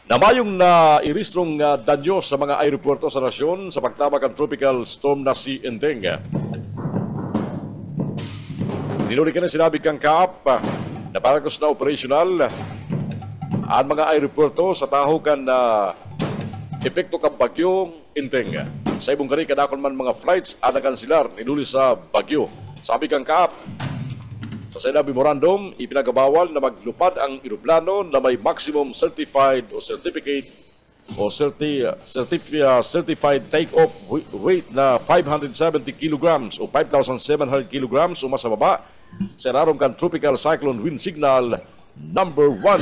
na mayong na iristrong danyo sa mga aeropuerto sa nasyon sa pagtabag ang tropical storm na si Enteng. Ninuri ka na sinabi kang kaap na paragos na operational ang mga aeropuerto sa tahukan na epekto kang bagyong Enteng. Sa ibong kani kadakon man mga flights ana kansilar niluli sa bagyo. Sabi kang kaap, sa Senate Memorandum, ipinagabawal na maglupad ang eroplano na may maximum certified o certificate o certified take-off weight na 570 kilograms o 5,700 kilograms o mas baba sa rarong kan tropical cyclone wind signal number 1.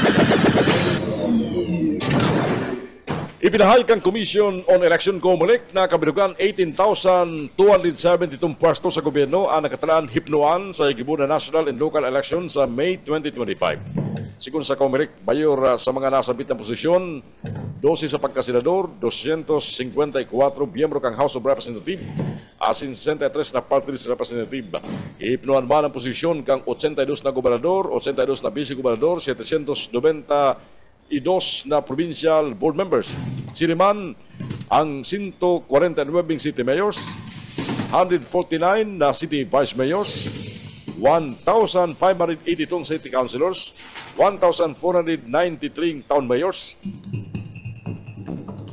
Ipinahayag ang Commission on Election COMELEC na kabilugan 18,272 pwesto sa gobyerno ang nakatalaan hipnoan sa higibon na national and local election sa May 2025. Sigun sa COMELEC, mayor sa mga nasabit na posisyon, 12 sa pagkasenador, 254 miyembro kang House of Representatives, asin 63 na party list representative. Hipnoan man ang posisyon kang 82 na gobernador, 82 na vice-gobernador, 790 na provincial board members. Siniman ang 149 city mayors, 149 na city vice mayors, 1,582 city councilors, 1,493 town mayors,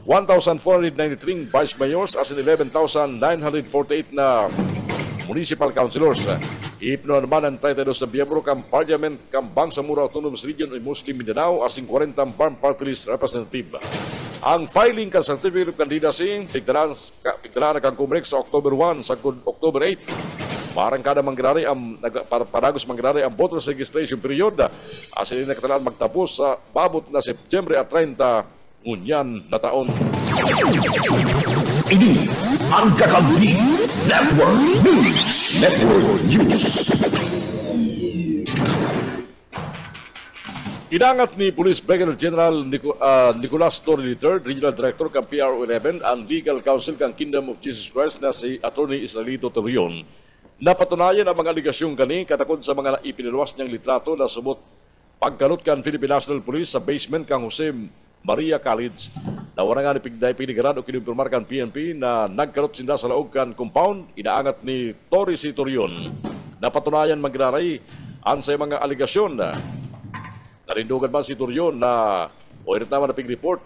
1,493 vice mayors, as in 11,948 na municipal councilors. Ipno naman ang 32 na biyembro kang Parliament kang Bangsamoro Autonomous Region o Muslim Mindanao asing 40 farm party list representative. Ang filing ka certificate of candidacy pigdalaan na kang COMELEC sa October 1 sa October 8. Marang kada manggirari ang paragos manggirari ang voters registration period asin na katalaan magtapos sa babot na September at 30 ngunyan na taon. Ini ang Kakampi Network News. Network News. Inangat ni Police Brigadier General Nicolas Torre III, Regional Director kang PRO11, ang Legal Counsel kang Kingdom of Jesus Christ na si Attorney Israelito Torreon. Napatunayan ang mga aligasyong kani katakod sa mga ipinilwas niyang litrato na subot pagkalot kan Philippine National Police sa basement kang Jose Maria College. Nawara nga ni pinigaran o kinumpirmar kan PNP na nagkarot sinda sa laog kan compound, inaangat ni Torre C. Torreon. Napatunayan magraray ang sa mga aligasyon na narindugan man si Torreon na o irit naman na pig-report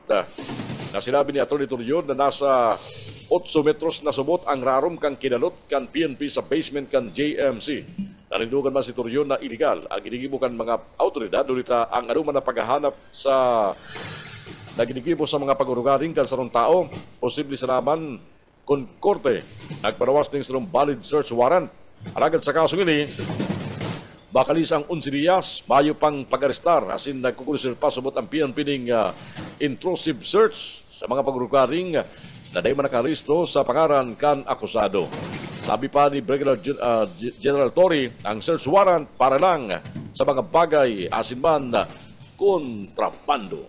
na sinabi ni Atty. Torreon na nasa 8 metros na subot ang rarom kang kinalot kan PNP sa basement kan JMC. Narindugan man si Torreon na illegal ang ginigibukan mga autoridad dulita ang anuman na paghahanap sa naginigibo sa mga pagurugaring kan sarong tao, posible sa naman kung korte nagparawas ng sarong valid search warrant. Alagad sa kaso ini, bakalis ang 11 diyas, bayo pang pag-arestar, asin nagkukulisir pa subot ang PNP ng intrusive search sa mga pagurugaring na dahi man nakaristo sa pangaran kan akusado. Sabi pa ni Brigadier General Torre, ang search warrant para lang sa mga bagay asin man kontrabando.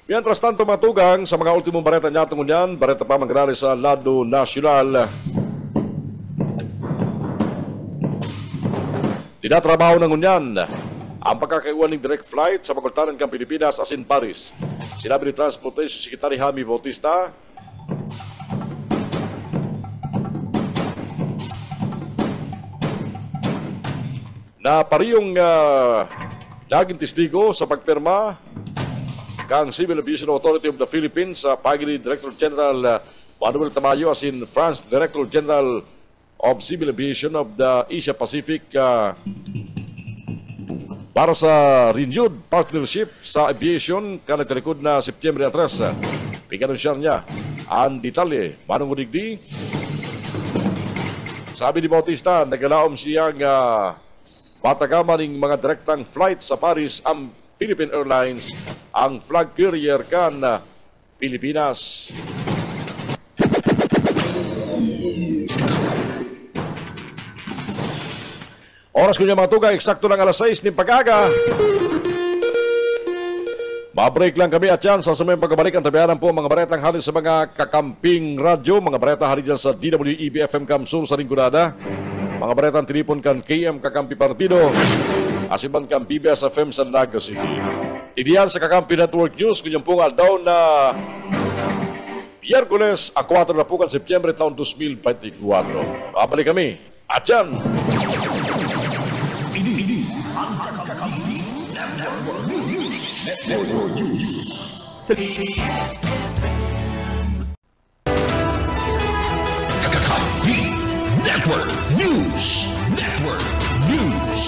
Mientras tanto matugang sa mga ultimong bareta niya tungunyan, bareta pa mangrari sa lado nasyonal. Tinatrabaho ng ngunyan ang pagkakaiwan ng direct flight sa pakultanan kang Pilipinas asin Paris. Sinabi ni Transportation Secretary Jaime Bautista na pariyong naging testigo sa pagpirma kang Civil Aviation Authority of the Philippines sa pagili Director General Manuel Tamayo asin France Director General of Civil Aviation of the Asia Pacific para sa renewed partnership sa aviation kan nagtalikod na September 3. Pinanunsyan niya ang detalye. Manong Udigdi, sabi ni Bautista, nagalaom siyang patagaman ng mga direktang flight sa Paris ang Philippine Airlines, ang flag carrier kan Pilipinas. Oras ko niya mga tuga, eksakto ng alas 6 ng pag-aga. Ma-break lang kami at yan, sa samayang pagkabalik ang tabianan po mga baretang halin sa mga kakamping radyo, mga bareta halin dyan sa DWEB-FM Kamsur sa Ringgonada, mga baretang tinipon kan KM Kakampi Partido, asiman kan PBS FM sa Naga City. Idiyan sa Kakampi Network News, kunyang pong aldaw na Miyerkules, 4 na po kan Setyembre taon 2024. Babalik kami at yan. Ini ang Kakampi Network News. Kakampi Network News. Network News.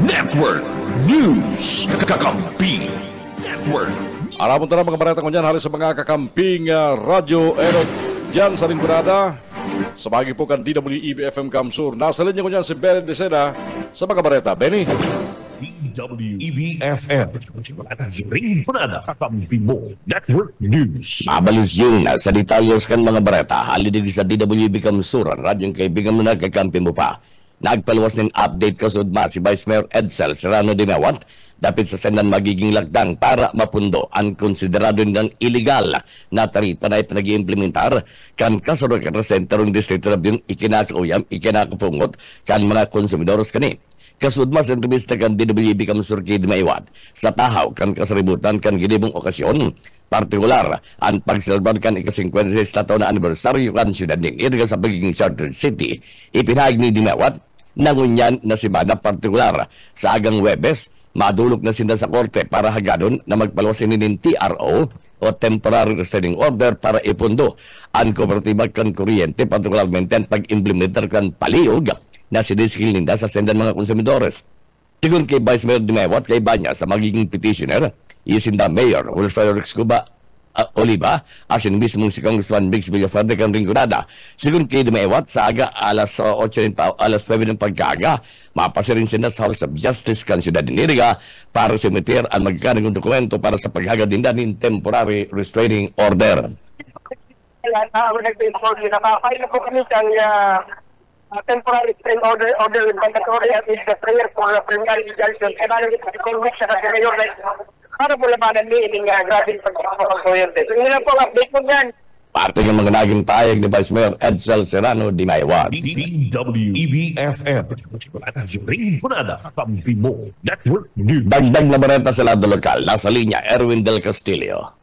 Network News. Kakampi Network. Arapon na mga baretang kunyan halos sa mga kakamping radyo erot dyan sa Ringgonada. Sa bagi po kan DWEB-FM Kamsur. Nasa linya kunyan si Benny Desena sa mga bareta. Benny? DWEB-FM Ringgonada Kakampi mo Network News. Mabalos yun sa detalyos kan mga bareta. Halidig sa DWEB Kamsur. Ang radyong kaibigan mo na kakampi mo pa. Nagpaluwas ng update kasud ma si Vice Mayor Edsel Serrano Dinawat dapit sa sendan magiging lagdang para mapundo ang konsiderado ng illegal na taripa na ito nag-iimplementar kan kasurog resenterong distrito na yung ikinakauyam, ikinakapungot kan mga konsumidores kani. Kasud mas entrevista kan DWEB Kamsur Kid Maiwat sa tahaw kan kasaributan kan ginibong okasyon. Partikular, ang pagsilbar kan ika-56 na taon na anibersaryo kan siyudad ng Iriga sa pagiging Chartered City, ipinahig ni Dinawat nangunyan na si Bana partikular sa agang Webes, madulog na sinda sa korte para hagadon na magpalusin ng TRO o Temporary Restraining Order para ipundo ang kooperatiba kan kuryente, partikularmente ang pag-implementar kan paliyog na siniskil ninda sa sendan mga konsumidores. Tigun kay Vice Mayor Dinawat kay Banya sa magiging petitioner, isinda Mayor Wilfredo Rexcuba Oliva, asin mismong si Congressman Biggs Villaferde kan Ringgonada. Sigun kay Dinawat sa aga alas 8 alas 9 ng pagkaga, mapasirin sila sa House of Justice kan Siyudad de Iriga para sumitir ang magkakanong dokumento para sa paghagad din ng Temporary Restraining Order. Nakakain na po kami sa temporary restraining order with mandatory at is the prayer for preliminary injunction. Kaya nalang ito, convict siya kasi ngayon para po labanan ni ining grabing pagkakakakuyente. So, yun lang po, update mo dyan. Parte ng mga naging payag ni Vice Mayor Edsel Serrano Dinawat. DWEB-FM Ringgonada Kakampi mo Network News. Dagdag na bareta sa lado lokal, nasa linya Erwin Del Castillo.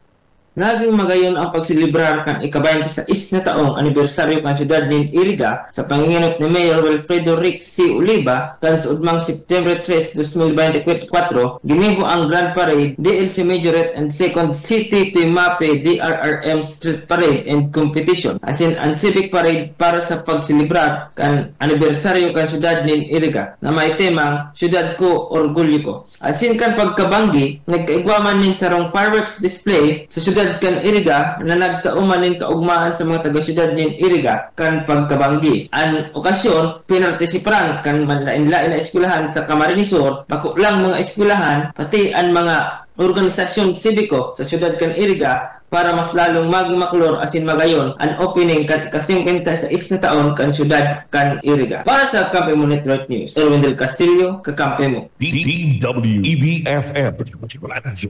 Naging magayon ang pagsilibrar kan ika-26 na taong anibersaryo kan siyudad ng Iriga sa panginganap ni Mayor Wilfredo Rick C. Oliva kan sa udmang September 3, 2024, ginibo ang Grand Parade, DLC Majorette and Second CTP MAPE DRRM Street Parade and Competition asin ang Civic Parade para sa pagsilibrar kan anibersaryo kan siyudad ng Iriga na may temang Siyudad Ko, Orgulyo Ko. Asin kan pagkabanggi, nagkaigwaman ning sarong fireworks display sa siyudad kan Iriga na nagtauman ng kaugmaan sa mga taga-siyudad ng Iriga kan pagkabanggi. Ang okasyon, pinartisiparan kan manlain-lain na eskwelahan sa Camarines Sur, bako lang mga eskwelahan, pati ang mga organisasyon sibiko sa siyudad kan Iriga para mas lalong magimaklor asin magayon ang opening kan kasingkin ka sa isna taon kan siyudad kan Iriga. Para sa Kakampi Mo Network News, Erwin Del Castillo, Kakampi Mo. DWEB-FM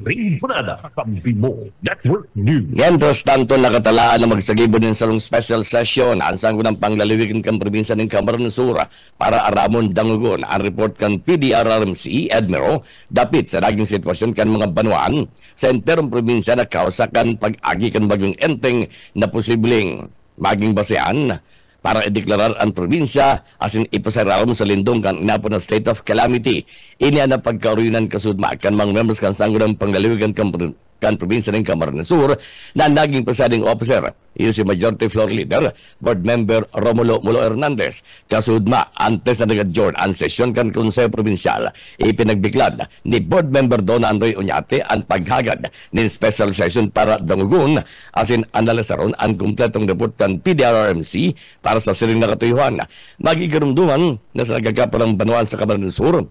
Ringgonada Kakampi mo Network News. Mientras tanto, nakatalaan na magsagibon din sa special session ang sanggunang panglaliwigan kan probinsya ng Camarines Sur para aramon dangugon ang report kan PDRRMC Edmero dapit sa naging sitwasyon kan mga banwaan sa enterong probinsya na kausakan pag-agi kan bagong enteng na posibleng maging basean para ideklarar ang probinsya asin ipasararon sa lindong kan inapo na state of calamity. Ini ang pagkaurinan kasudma kan mga members kan sanggunang panglaliwigan kan kan probinsya ng Camarines Sur na naging presiding officer. Iyo si Majority Floor Leader, Board Member Romulo Mulo Hernandez. Kasudma, antes na nag-adjourn ang sesyon kan Konseyo Probinsyal, ipinagbiklad ni Board Member Dona Andoy Uñate ang paghagad ng special session para dangugun asin analisaron ang kumpletong report kan PDRRMC para sa siring na katuyuhan. Magigarumduman na sa nagkakapalang banuan sa Camarines Sur.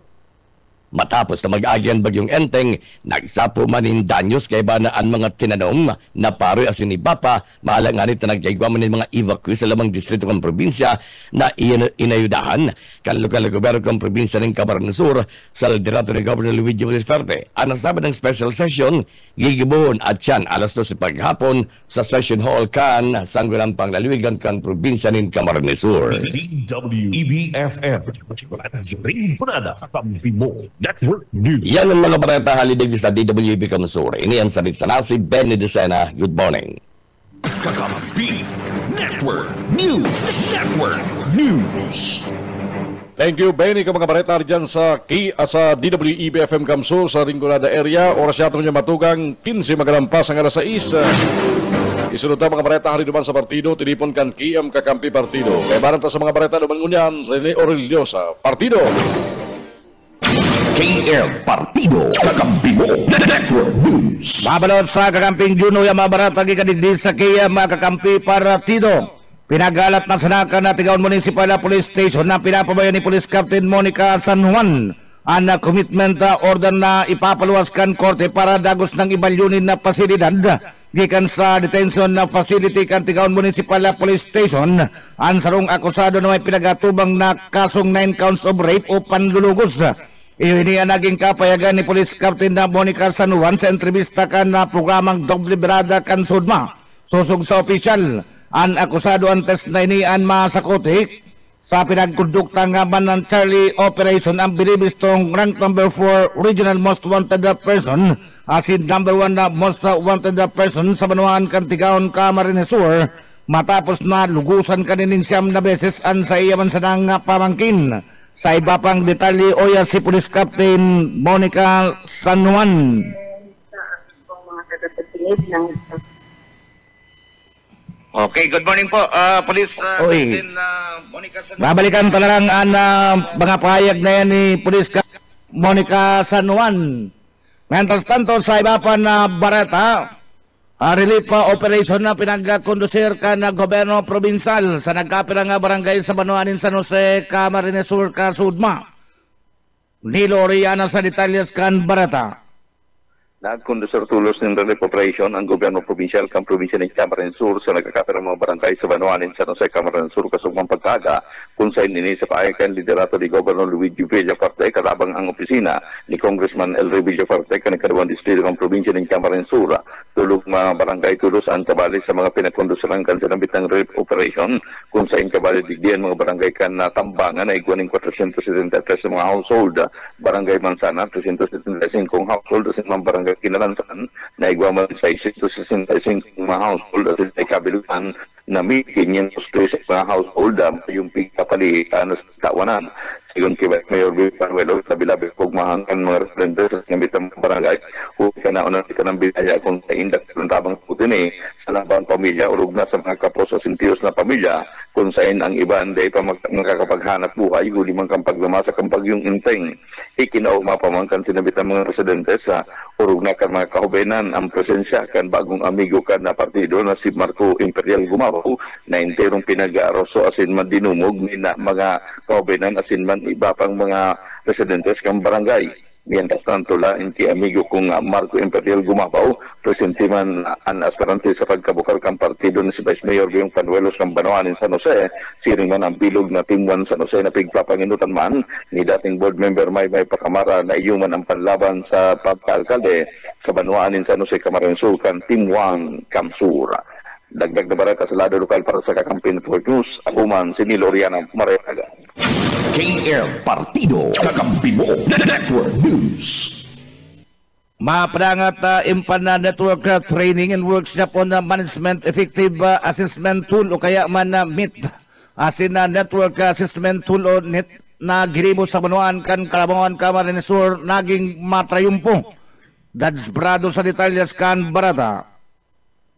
Matapos na mag-agyan bagyong Enteng, nagsapo manin danyos kay ba na ang mga tinanom na paroy asin ni Bapa, maalanganit na nagkaigwaman ng mga evacuee sa lamang distrito ng probinsya na inayudahan kan lokal gobyerno ng probinsya ng Camarines Sur sa liderato ni Governor Luigi Verde. Ang nasabi ng special session, gigibuhon at yan alas 12 paghapon sa session hall kan Sanggulang Panglaliwigan kan probinsya ng Camarines Sur. DWEBFM Network News. Yan ang mga balita haliday sa DWB Kamsur. Ini ang salit sa nasi Benny Decena. Good morning. Kakampi Network News. Network News. Thank you, Benny, ka mga balita dyan sa DWEB-FM Kamsur sa Rinconada area. Oras yatong niya matugang 15 magalampas ang alas 6. Isunod na mga balita hari duman sa partido, tinipon kan Kiam Kakampi Partido. Kaya barang ta sa mga balita duman ngunyan, Rene Aurelio sa Partido. KM Partido Kakampi Network News. Mabalot sa Kakamping Juno yung mabarat pagkikadigdi sa KM Kakampi Partido. Pinagalat na sanakan na Tigaon Municipal Police Station na pinapabayan ni Police Captain Monica San Juan ang commitment order na ipapaluwaskan korte para dagos ng ibalyunin na pasilidad gikan sa detention na facility kan Tigaon Municipal Police Station ang sarong akusado na may pinagatubang na kasong 9 counts of rape o panlulugos. Iyon ang naging kapayagan ni Police Captain na Monica San Juan sa entrevista kan na programang Doble Berada kan Sudma. Susog sa opisyal, ang akusado antes na inian masakotik sa pinagkondukta nga man ng Charlie Operation ang binibistong rank number 4 Regional Most Wanted Person asin number 1 na Most Wanted Person sa Banuan kan Tigaon Camarines Sur matapos na lugusan kanining siyam na beses ang sa iyaman sa nang pamangkin. Sa iba pang detalye, oya si Police Captain Monica San Juan. Okay, good morning po, Police Captain Monica San Juan. Babalikan talagang ang mga pahayag na yan ni Police Captain Monica San Juan. Mientras tanto, sa iba pa na barata, relief operation na pinagkondusir ka na gobyerno probinsal sa nagkapirang barangay sa Banuanin San Jose, Camarines Sur, Kasudma. Nilo Oriana sa detalyas kan barata. Nagkondusir tulos ng relief operation ang gobyerno probinsal kan probinsya ng Camarines Sur sa nagkakapirang mga barangay sa Banuanin San Jose, Camarines Sur, kasugmang pagkaga kung sa ini sa paayakan liderato ni Governor Luigi Villafarte kalabang ang opisina ni Congressman Elry Villafarte kan ikalawang distrito ng probinsya ng Camarines Sur. Tulog mga barangay tulos ang kabali sa mga pinagkondusiran kan sa nambit ng relief operation kung sa kabali digdian mga barangay kan natambangan na iguaning 473 mga household, barangay Mansana 375 household at mga barangay Kinalansan na igwaman sa 665 mga household at ay kabilutan na may 503 mga household yung pagkapalitan sa tawanan. Sigon kay Mayor Bill Panuelo, labi-labi pagmahangan mga residentes sa ngambitang barangay. Kung kanauna ka ng bilaya kung sa indak ng tabang putin sa labang pamilya, urog na sa mga kapos o sintiyos na pamilya, kung saan ang iba hindi pa makakapaghanap buhay, huli man kang paglamasa kang pagyong inteng. Ikinaw mapamangkan sinabitang mga residentes sa urog na kan mga kahubenan ang presensya kan bagong amigo kan na partido na si Marco Imperial Gumabaw na enterong pinag-aaroso asin man dinumog na mga kahubenan asin man iba pang mga residentes kang barangay. Mientras tanto la inti amigo kong Marco Imperial Gumabaw, presente man ang aspirante sa pagkabukal kang partido ni si Vice Mayor Biong Panuelos ng Banuanin San Jose, siring man ang bilog na Team 1 San Jose na pigpapanginutan man ni dating board member Maymay Pacamara na iyuman ang panlaban sa pagkaalkalde sa Banuanin San Jose, Camarines Sur kan Team 1 Kamsur. Dagdag na barata sa lado lokal para sa Kakampi Network News, Akuman, si Nilo Oriana Maretaga. KM Partido Kakampi Network News. Mapadangat impan na network training and workshop on management effective assessment tool o kaya man na MIT. Asin na network assessment tool o NIT na giribo sa Banuan kan Kalabangan Camarines Sur naging matrayumpo. Dads Brado sa detalyas kan Barata.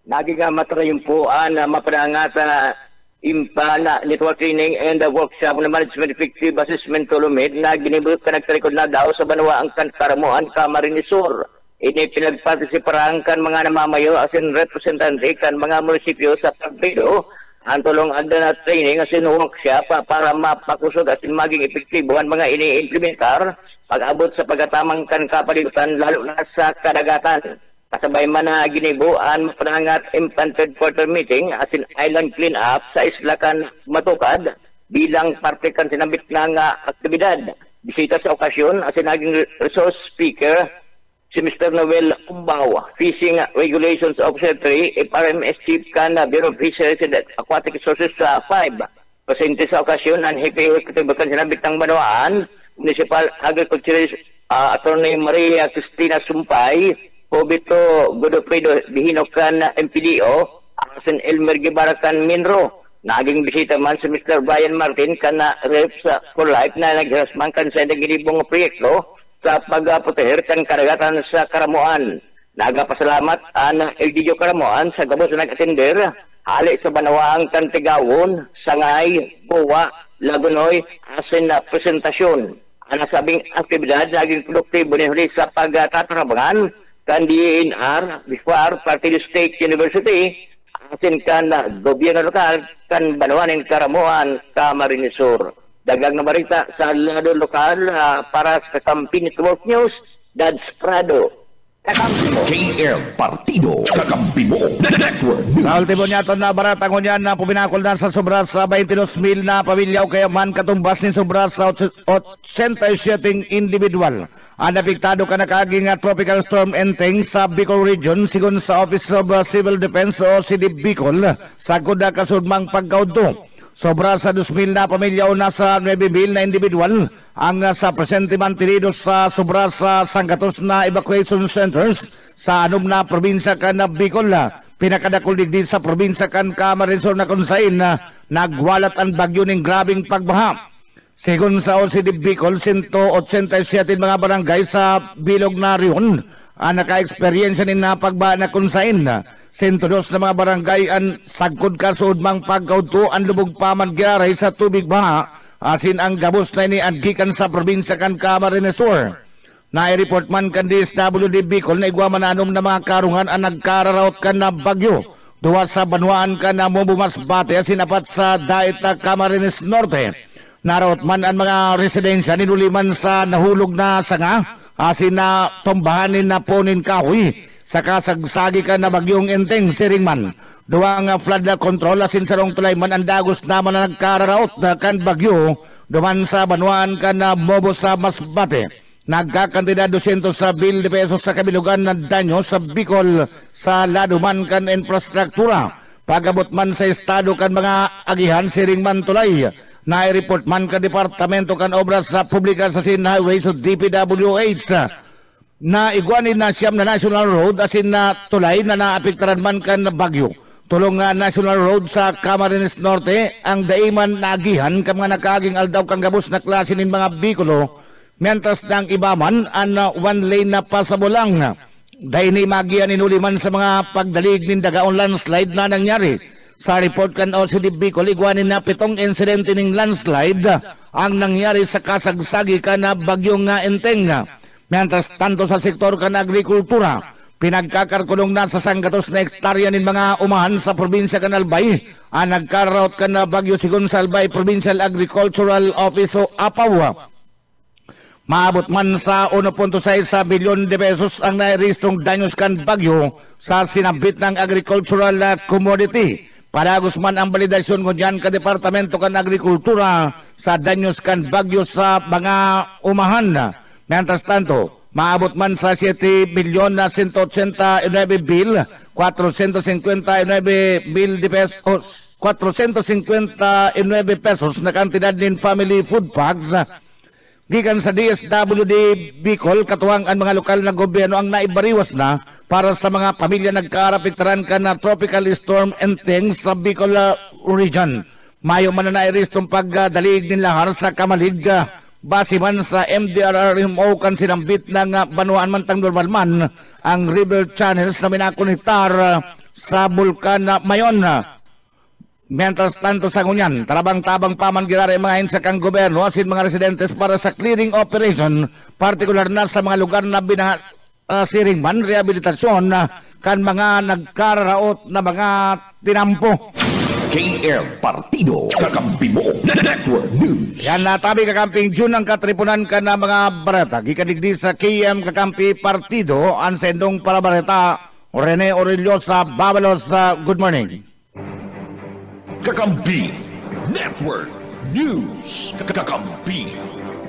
Naging matrayumpuan na mapanangata impana network training and the workshop na management effective assessment tulumid na ginibot ka nagtarikod na daw sa Banwa ang Karamuan, Camarines Sur. Ini pinagpartisiparang kan mga namamayo asin representante kan mga munisipyo sa pagbido ang tulong anda na training asin workshop para mapakusog asin maging epektibo ang mga ini-implementar pag-abot sa pagkatamang kan kapalitan lalo na sa kadagatan. Kasabay man na ginibuan mapanangat implanted quarter meeting asin island clean up sa isla kan Matukad bilang parte kan sinabit ng aktibidad. Bisita sa okasyon asin naging resource speaker si Mr. Noel Umbaw, Fishing Regulations Officer 3, FRMS Chief kan Bureau of Fisheries and Aquatic Resources 5. Presente sa okasyon ang Hepe Executive kan sinabit ng Banwaan, Municipal Agriculturist Attorney Maria Cristina Sumpay, Pobito Godofredo Dihinokan MPDO, asin Elmer Gibarakan Minro. Naging bisita man si Mr. Brian Martin kana rep sa For Life na naghirasman kan sa nagilibong proyekto sa pagproteher kan karagatan sa Karamuan. Nagapasalamat ang LGU Karamuan sa gabos na nag-atender hali sa Banawaang kan Tigawon, Sangay, Buwa, Lagunoy, asin na presentasyon. Ang nasabing aktibidad naging produktibo ni huli sa pagtatrabangan kan DNR, BIFAR, Partid State University, asin kan gobyerno lokal, kan Banwaning Karamuan, Camarines Sur. Dagang na barita sa lado lokal para sa Kakampi Network News, Dads Prado. Kakampi mo. KL Partido. Kakampi mo. Network News. Sa ultimo niya ito na barata ko niyan na puminakol na sa sobra sa 22,000 na pamilya o kaya man katumbas ni sobra sa 87 individual. Ang napiktado ka na kaaging tropical storm Enteng sa Bicol Region sigon sa Office of Civil Defense o CD Bicol sa kuda kasudmang pagkaudto. Sobra sa 2,000 na pamilya o nasa 9,000 na individual ang sa presente mantinido sa sobra sa sangkatos na evacuation centers sa anom na probinsya kan Bicol. Pinakadakol digdi sa probinsya kan Camarines Sur na kunsain na nagwalat ang bagyo ng grabing pagbaha. Sigon sa OCD Bicol, 187 mga barangay sa bilog na riyon ang naka-experience na pagbaha na kunsain. 102 na mga barangay ang sagkod kasud mang pagkauto ang lubog pa magyaray sa tubig baha asin ang gabos na ini adgikan sa probinsya kan Camarines Sur. Na-report man kan DSWD Bicol na igwa mananom na mga karungan ang nagkararaot kan na bagyo. Duwa sa Banwaan kan na Mubumasbate asin apat sa Daita Camarines Norte. Naraot man ang mga residensya ninuliman sa nahulog na sanga asin na tombahanin na ponin kahoy sa kasagsagi ka na bagyong Enteng Siringman. Duwang flood control asin sarong tulay man ang dagos naman na nagkararaot na kan bagyo duman sa Banwaan ka na Mobo sa Masbate. Nagkakantidad 200 sa bil de pesos sa kabilugan na danyo sa Bicol sa laduman kan infrastruktura. Pagabot man sa estado kan mga agihan Siringman tulay. Na-report man ka Departamento kan Obras sa Publika sa Sin Highways o DPWH na igwanin na siyam na National Road asin na tulay na naapektaran man kan bagyo. Tulong nga National Road sa Camarines Norte ang daiman na agihan ka mga nakaging aldaw kang gabos na klase ng mga Bicolo mientras ng iba man ang one lane na pasabulang. Dahil ni magian inuliman sa mga pagdalig ng dagaon landslide na nangyari. Sa report kan OCD Bicol, igwanin na 7 insidente ng landslide ang nangyari sa kasagsagi ka na bagyong nga Enteng. Mientras tanto sa sektor ka na agrikultura, pinagkakarkulong na sa sanggatos na hektarya ng mga umahan sa probinsya kan Albay, ang nagkaraot ka na bagyo sigon sa Albay Provincial Agricultural Office o APAW. Maabot man sa 1.6 bilyon de pesos ang nairistong danyos kan bagyo sa sinabit ng agricultural commodity. Paragos man ang validasyon ko dyan ka Departamento kan Agrikultura sa danyos kan bagyo sa mga umahan. Mientras tanto, maabot man sa 7 bilyon na 189 bil, 459 bil de pesos, 459 pesos na kantidad din family food packs. Gikan sa DSWD Bicol, katuwang ang mga lokal na gobyerno ang naibariwas na para sa mga pamilya nagkaarapiktaran ka na Tropical Storm Enteng sa Bicol Region. Mayo man na nairistong pagdalig ng lahar sa Kamalig, base man sa MDRRMO kan sinambit ng banuan man tang normal man ang river channels na minakonektar sa bulkan Mayon. Mientras tanto sa ngunyan, tarabang-tabang paman girare mga sa kang gobyerno asin mga residentes para sa clearing operation, partikular na sa mga lugar na siring man rehabilitasyon kan mga nagkararaot na mga tinampo. KM Partido, kakampi mo, Network News. Yan natabi kakamping June ang katripunan ka na mga bareta. Gikadigdi sa KM Kakampi Partido, ang sendong para bareta, Rene Orillosa, Babalos, good morning. Kakampi Network News. Kakampi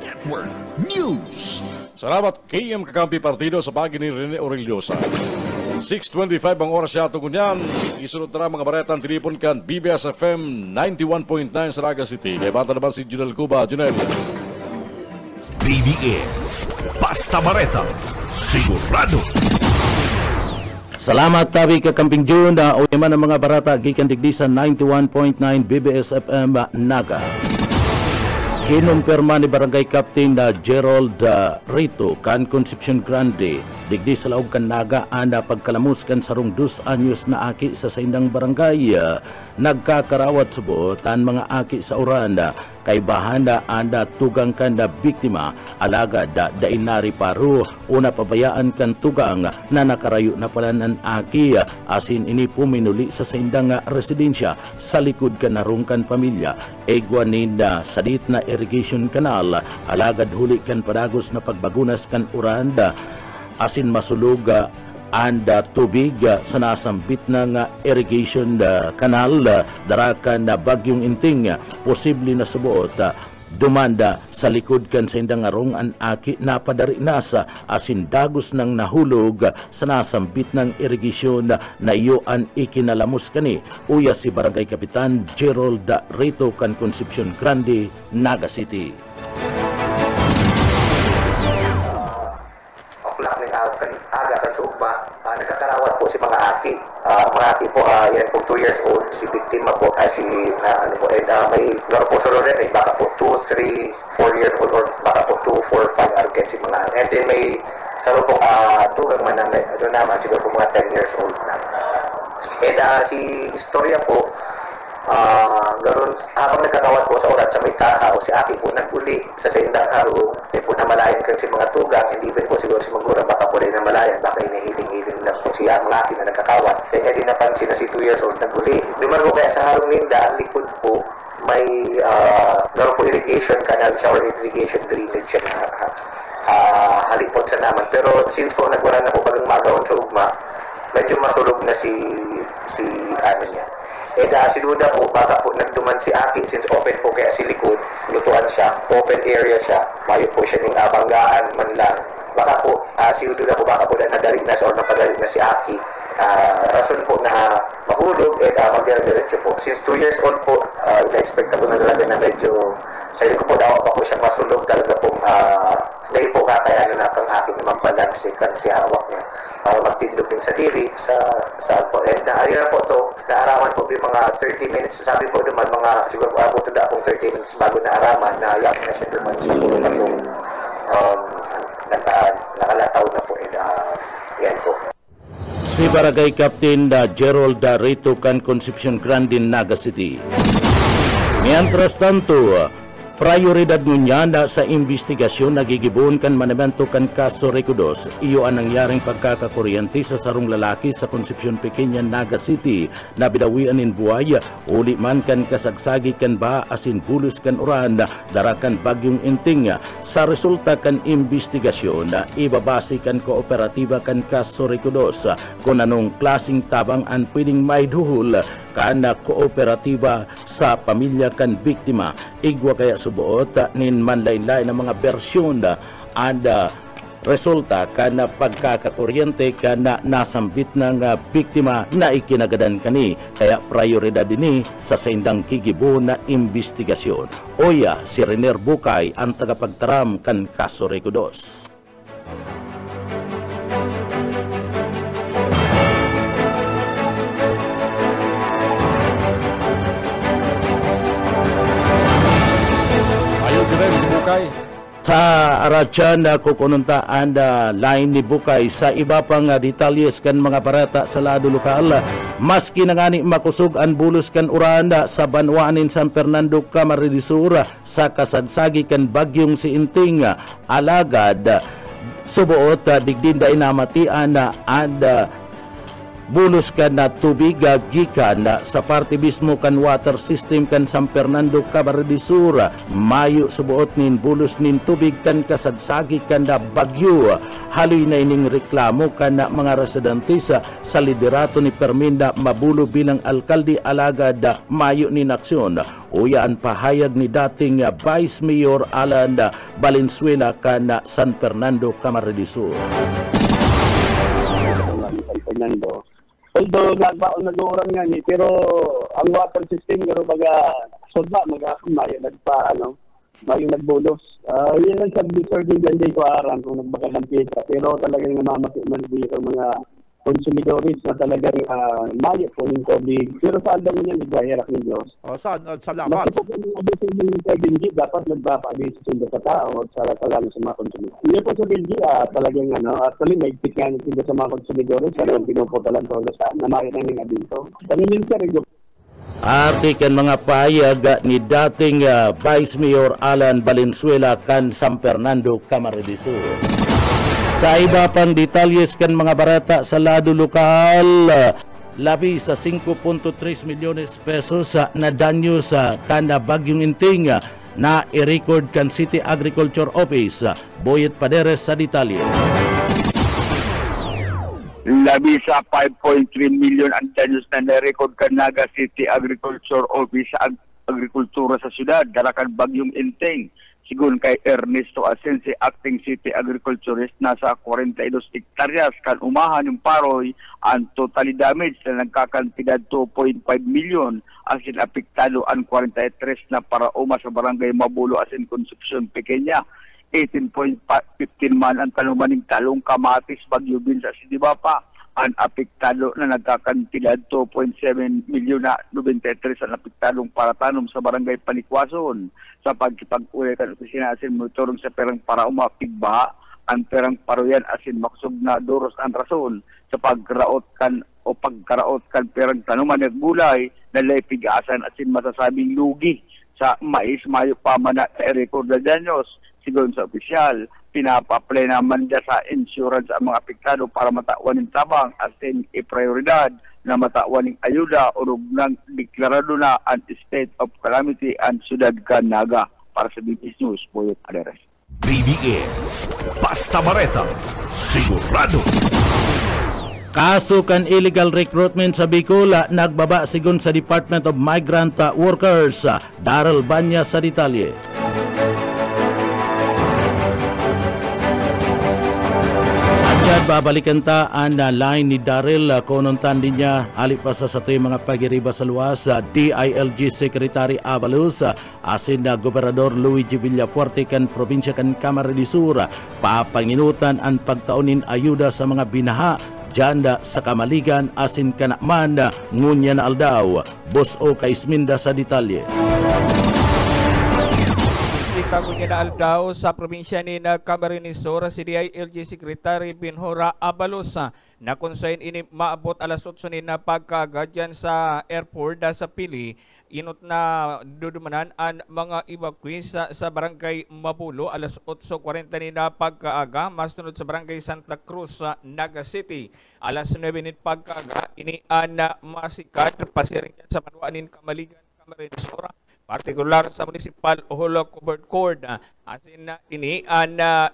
Network News. Salamat KM Kakampi Partido sa pagi ni Rene Orillosa. 6:25 ang oras yato kunyan. Isunod na mga baretang tinipon kan BBS FM 91.9 sa Naga City. Kaya bata naman si Junel Cuba. Junel. BBS. Basta bareta. Sigurado. Salamat tabi kakamping June na uyaman ang mga barata gikan digdi sa 91.9 BBS FM Naga. Kinumpirma ni Barangay Captain na Gerald Rito kan Concepcion Grande digdi sa laog kan Naga ana pagkalamus kan sarong 2 anyos na aki sa saindang barangay nagkakarawat subot ang mga aki sa uran kay bahanda anda tugang kan na biktima alagad dainari paru una pabayaan kan tugang na nakarayo na pala ng aki asin ini puminuli sa saindang residensya sa likod kan narungkan pamilya egwanin na sadit na irrigation canal alagad huli kan padagos na pagbagunas kan uranda asin masulog ang tubig sa nasambit ng irrigation canal darakan na bagyong inting posible na subuot dumanda sa likod kan sa indang arong ang aki na padari nasa asin dagos ng nahulog sa nasambit ng irrigation na iyo ang ikinalamos kani uya si Barangay Kapitan Gerald Rito kan Concepcion Grande, Naga City. Nagkakarawat po si mga aki. Mga aki po, yan po 2 years old. Si biktima po, may laro po solo rin. Baka po 2, 3, 4 years old or baka po 2, 4, 5 arket si mga aki. And then may saro po tugang man namin. Doon naman siguro po mga 10 years old na. And si istorya po, garon habang nagkakawat po sa oras sa may kahaw, si aki po naguli sa saindang haro, hindi po namalayan kan si mga tugang, hindi po siguro si Magura baka po rin namalayan, baka inahiling-hiling lang po siya ang aki na nagkakawat. Kaya hindi napansin na si 2 years old naguli. Duman po kaya sa harong ninda, likod po, may garon po irrigation canal, shower irrigation drainage siya na halipot sa naman. Pero since po nagwala na po pagang magaon sa ugma, medyo masulog na si ano niya. Si Duda po, baka po nagduman si Aki since open po kaya si likod, lutuan siya, open area siya, mayo po siya ng banggaan man lang. Baka po, si Duda po baka po na nadali na siya or napadali na si Aki. Rason po na mahulog magdiretso po. Since 2 years old po, na-expect po na talaga na medyo sa ko po daw pa po siya masulog talaga po dahil po kakayanan na kang akin na magbalanse kan si hawak niya para magtindog din sa diri sa po. And na po to, naaraman po yung mga 30 minutes. Sabi po naman mga siguro po ito na pong 30 minutes bago naaraman na yak na siya naman sa po na yung nakalataw na po. Yan po. Si Barangay Captain Gerald Rito kan Concepcion Grande, Naga City. Mientras tanto, prioridad niya na sa investigasyon nagigibon kan manamento kan kaso Recudos. Iyo ang nangyaring pagkakakuryente sa sarong lalaki sa Concepcion Pequeña, Naga City na bidawian in buhay uli man kan kasagsagi kan ba asin bulos kan uran darakan bagyong inting. Sa resulta kan investigasyon ibabase kan kooperatiba kan kaso Recudos kung anong klaseng tabang ang pwedeng maiduhol kana kooperatiba sa pamilya kan biktima. Igwa kaya subuot nin manlaylay na mga bersyon and resulta kana pagkakakuryente kana nasambit ng biktima na ikinagadan kani. Kaya prioridad din sa saindang kigibo na investigasyon. Oya, si Rener Bukay ang tagapagtaram kan kaso Recudos. Si Bukay. Sa aratyan na kukununtaan na line ni Bukay sa iba pang detalyes kan mga parata sa lado lokal. Maski na ngani makusog ang bulos kan uranda sa Banwanin San Fernando Camarines Sur sa kasagsagi kan bagyong si Inting alagad subuot digdin da inamatian and bulos kan na tubig gikan sa parte mismo kan water system kan San Fernando Camarines Sur. Mayo subuot nin bulos nin tubig kan kasagsagi kan na bagyo. Haloy na ining reklamo kan na mga residente sa liderato ni Perminda Mabulo bilang alkalde alagad mayo nin aksyon. Uyaan pahayag ni dating Vice Mayor Alan Valenzuela kan San Fernando Camarines Sur. Fernando. Although nag-uurang nga ni, pero ang water system garo baga sodba mayo nagpa mayo nagbulos. Yan lang sa before din dyan ko aram kung nagbaga ng pita, pero talagang namamati man dito mga konsumidores na talagang mayo po ng tubig. Pero saan lang yan nagbahirak ng Diyos? Saan? Sa laman? Dapat nagpapabisi sa tao sa talagang sa mga konsumidores. Hindi po sa Belgia talagang actually may pikyan sila sa mga konsumidores talagang pinupotalan ko saan na mayo na nga dito. Tanungin sa rin Ati kan mga payag ni dating Vice Mayor Alan Valenzuela kan San Fernando Camarines Sur. Sa iba pang detalyes kan mga barata sa lado lokal, labi sa 5.3 milyones pesos na danyo sa kana bagyong Inting na i-record kan City Agriculture Office. Boyet Paderes sa detalye. Labi sa 5.3 million ang danyos na na-record kan Naga City Agriculture Office sa agrikultura sa syudad dalakan bagyong Inting. Sigun kay Ernesto Asensi, acting city agriculturist, nasa 42 hektaryas kan umahan yung paroy ang totally damage na nagkakantidad 2.5 million asin apektado ang 43 na para uma sa barangay Mabulo asin Concepcion Pequeña. 18.15 man ang talumaning talong kamatis Bagyo Bin sa Sidibapa. Ang apektado na nagkakantidad 2.7 milyon na 93 ang apektadong paratanom sa barangay Palikwason. Sa pagkipag-uwi kan opisina asin motorong sa perang para umapigba ang perang paruyan asin maksog na doros ang rason sa pagkaraot kan perang tanuman at gulay na laypigasan asin masasabing lugi sa mais mayo pamana sa record na danyos. Sigon sa opisyal, pinapaplay naman dyan sa insurance ang mga apektado para matawan ng tabang asin i-prioridad na matawan ng ayuda o nang deklarado na ang state of calamity ang syudad kan Naga. Para sa BBS News, Boyet Paderes. BBS, Basta Bareta, sigurado. Kaso kan illegal recruitment sa Bicol nagbaba sigon sa Department of Migrant Workers. Daryl Banya sa detalye. Babalikan ta ang line ni Daryl konontan din niya alipas sa satoy mga pagiriba sa luwas DILG Secretary Abalos asin na Gobernador Luigi Villafuerte kan probinsya kan Camarines Sur papanginutan ang pagtaunin ayuda sa mga binaha janda sa Kamaligan asin kanakman ngunya na aldaw. Boss O Kaisminda sa detalye. Ngunya na aldaw sa probinsya ni Camarines Sur si DILG Secretary Binhora Abalos na konsayin ini maabot alas 8 ni na pagkagadyan sa airport sa Pili. Inot na dudumanan ang mga evacuees sa barangay Mabulo alas 8:40 ni na pagkaaga masunod sa barangay Santa Cruz sa Naga City. Alas 9 ni pagkaaga ini an masikat pasiring sa Banwanin Kamaligan Camarines Sur. Partikular sa Municipal Holo Covered Court asin na ini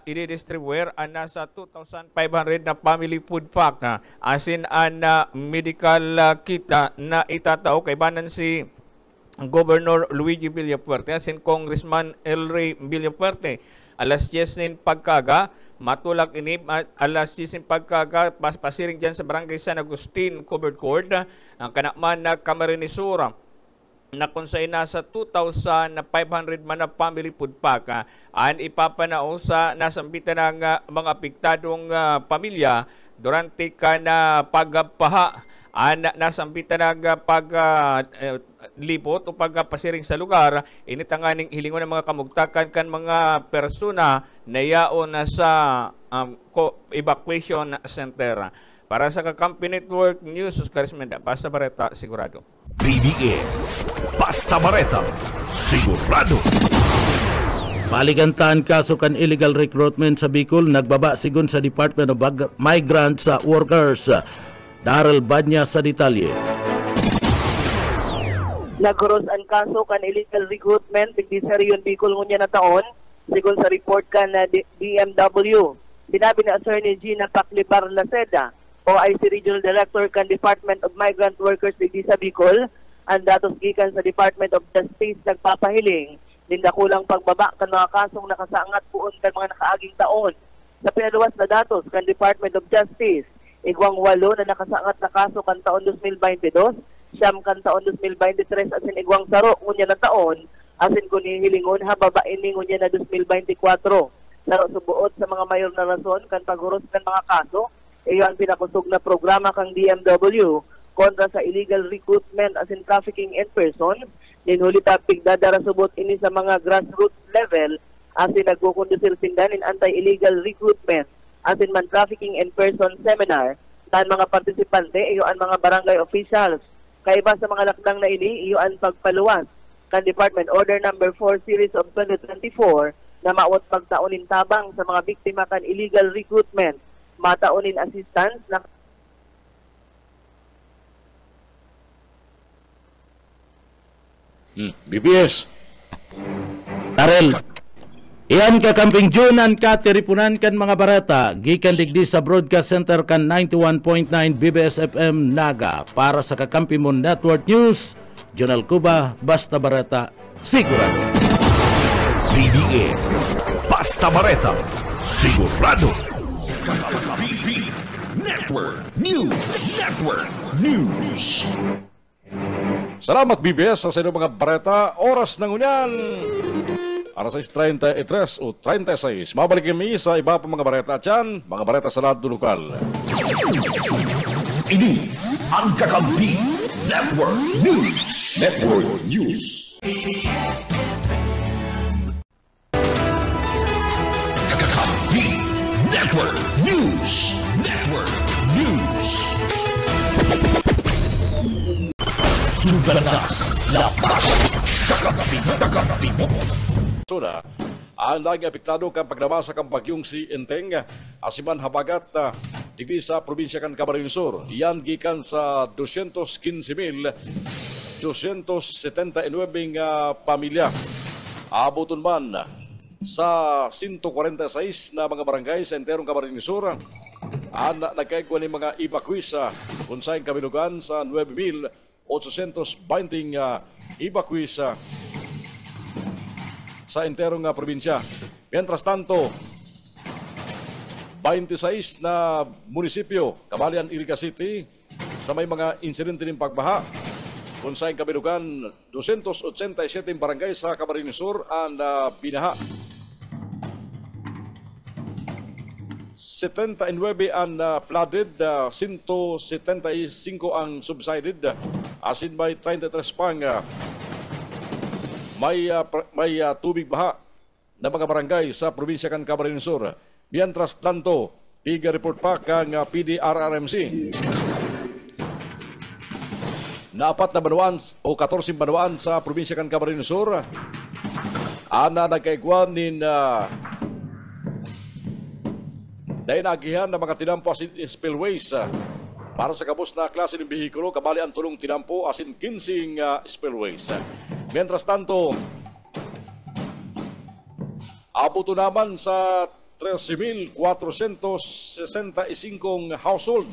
i-distribuer nasa 2,500 na family food pack asin medical kit na itatao kay banan si Governor Luigi Villafuerte asin Congressman Elray Villafuerte. Alas 10 nin pagkaga matulak ini alas 10 nin pagkaga pasiring dyan sa Barangay San Agustin Covered Court ang kanakman na Camarines Sur na kung sa'y nasa 2,500 man na family food pack ang ipapanao sa nasambitan ng mga apektadong pamilya durante ka na pagpaha ang nasambitan ng libot o pagpasiring sa lugar, initanganing hilingon ng mga kamugtakan kan mga persona na yaon na sa evacuation center. Para sa Kakampi Network News, Oscar Esmenda, Basta Bareta, sigurado. BDS, Basta Bareta, sigurado. Paligantaan kaso kan illegal recruitment sa Bicol, nagbaba sigon sa Department of Migrants Workers. Daryl Banya sa detalye. Nagros ang kaso kan illegal recruitment digdi sa Rion Bicol ngunya na taon sigon sa report kan DMW. Sinabi ni Attorney Gina Paclibar Laceda, OIC Regional Director kan Department of Migrant Workers digdi sa Bicol, ang datos gikan sa Department of Justice nagpapahiling nindakulang pagbaba kan mga kasong nakasaangat puon kan mga nakaaging taon. Sa pinaluwas na datos kan Department of Justice, igwang 8 na nakasaangat na kaso kan taon 2022, siyam kan taon 2023 asin igwang saro ngunya na taon asin kuni hilingon hababain ni ngunya na 2024. Saro subuot sa mga mayor na rason kan paghuros kan mga kaso, iyo ang pinakusog na programa kang DMW kontra sa illegal recruitment asin trafficking in persons. Dinhuli tapig dadara subot ini sa mga grassroots level asin nagkukondusir sindan in anti-illegal recruitment asin man trafficking in person seminar tan mga partisipante iyo ang mga barangay officials. Kaiba sa mga lakdang na ini, iyo ang pagpaluwas kan Department Order Number 4 Series of 2024 na maawat pagtaunin tabang sa mga biktima kan illegal recruitment, mataunin assistance na BPS. Daryl, iyan kakamping Junan ka tiripunan kan mga barata gikan digdi sa Broadcast Center kan 91.9 BBS FM Naga. Para sa Kakampi Mo Network News, Jonal Cuba, Basta Barata, sigurado. BDS, Basta Bareta, sigurado. Kakampi Network News. Salamat BBS sa inyong mga bareta. Oras ng unyan. Alas 6:33 o 36. Mabalik kami sa iba pa mga bareta dyan. Mga bareta sa lahat lokal. Ini ang Kakampi Network News. Kakampi Network News. Tubalas, lapas, Kakampi mo. Suna, ang lagi apektado kang pagnabasa kang bagyong si Enteng, asiman habagat na digdi sa probinsya kan Camarines Sur. Iyan gikan sa 215,279 pamilya. Abuton man sa 146 na mga barangay sa enterong Camarines Sur. Nagkaigwa ni mga evacuees kung saan kabilugan sa 9,820 evacuees sa enterong probinsya. Mientras tanto, 26 na munisipyo, Kabalian, Iriga City, sa may mga insidente ng pagbaha, kung saan kabilugan 287 barangay sa Camarines Sur ang binaha. 79 ang flooded, 175 ang subsided, asin may 33 pang may tubig baha na mga barangay sa probinsya kan Camarines Sur. Mientras tanto, tiga report pa kang PDRRMC. Na 4 na banawaan o 14 banawaan sa probinsya kan Camarines Sur. Ana nagkaigwan nin dahil nagihan ng mga tinampo asin spillways para sa kabus na klase ng bihikulo, kabali ang tulong tinampo asin 15 spillways. Mientras tanto, abuto naman sa 13,465 household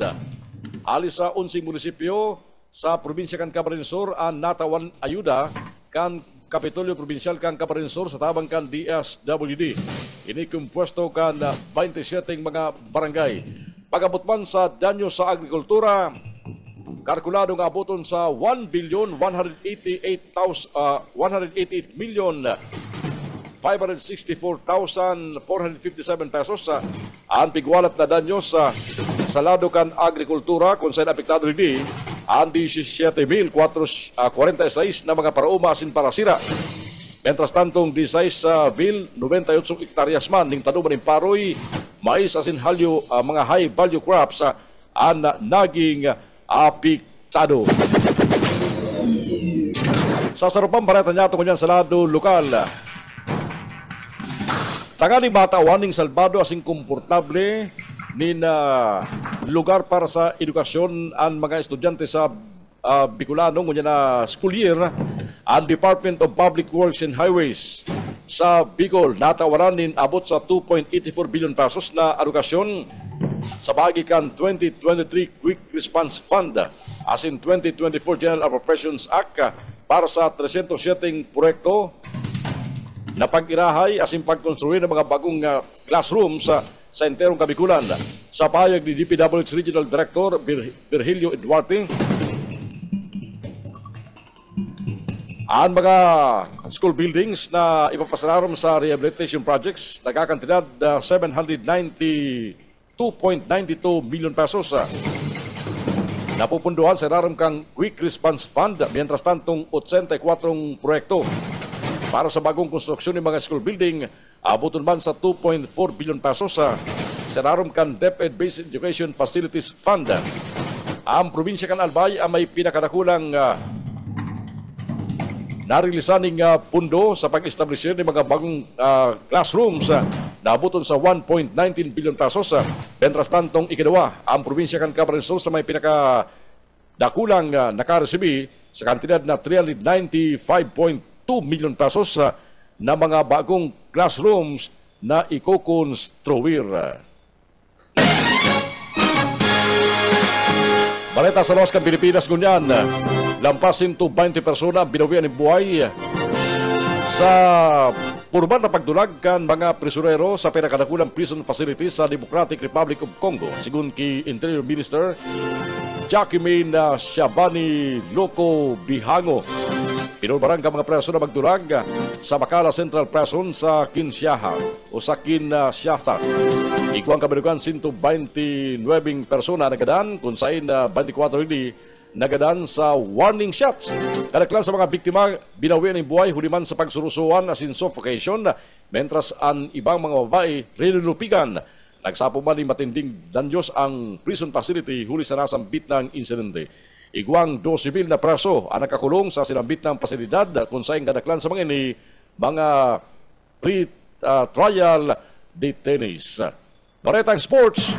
alis sa 11 munisipyo sa probinsya kan Camarines Sur ang natawan ayuda kan Kapitolyo Provincial kan Camarines Sur sa tabang kan DSWD. Ini kumpuesto kan 27 mga barangay. Pagabot man sa danyo sa agrikultura, kalkulado nga abuton sa 1,188,564,457 pesos ang pigwalat na danyo sa lado kan agrikultura kung saan apektado rin ang 17,446 na mga parauma asin parasira. Mientras tantong 16,098 hektaryas man ning tanuman ng paroy, mais asin halyo mga high value crops ang naging apektado. Sa sarupang barata niya tungkol yan sa lado lokal, tangaling batawan ning salbado asing komportable nin lugar para sa edukasyon ang mga estudyante sa Bicolano ngunya na school year. Ang Department of Public Works and Highways sa Bicol natawaran nin abot sa 2.84 billion pesos na alokasyon sa bagikan 2023 Quick Response Fund asin 2024 General Appropriations Act para sa 307 proyekto na pag-irahay asin pagkonstruy ng mga bagong classrooms sa enterong Kabikulan. Sa pahayag ni DPWH Regional Director Virgilio Eduarte, ang mga school buildings na ipapasararom sa rehabilitation projects nagkakantidad 792.92 million pesos. Napupunduhan sa rarom kang Quick Response Fund, mientras tantong 84 proyekto para sa bagong konstruksyon ng mga school building abuton man sa 2.4 billion pesos sa rarom kang DepEd Basic Education Facilities Fund. Ang probinsya kan Albay ay may pinakadakulang narilisaning pundo sa pag-establisher ng mga bagong classrooms na abuton sa 1.19 billion pesos. Mientras tantong ikadawa, ang probinsya kan Camarines Sur sa may pinakadakulang nakaresibi sa kantidad na 395.2 million pesos na mga bagong classrooms na ikokonstruir. Balita sa Lawas kan Pilipinas ngunyan, lampas 120 persona ang binawian ng buhay sa purban na pagdulag kan mga prisurero sa pinakadakulang prison facilities sa Democratic Republic of Congo. Sigun ki Interior Minister Jacquemin Shabani Loco Bihango, pinulbarang ka mga preso na magdulag sa Makala Central Prison sa Kinshasa o sa Kinshasa. Ikuang kabilugan 129 persona nagadan kung saan 24 hindi nagadan sa warning shots. Kadaklan sa mga biktima binawian ng buhay huliman sa pagsurusuan asin suffocation, mentras ang ibang mga babae rinulupigan. Nagsapo man ni matinding danyos ang prison facility huli sa nasambit ng insidente. Iguang 2 sibil na preso ang nakakulong sa sinambit ng pasilidad kung saan kadaklan sa mga ini mga pre-trial detainees. Baretang Sports.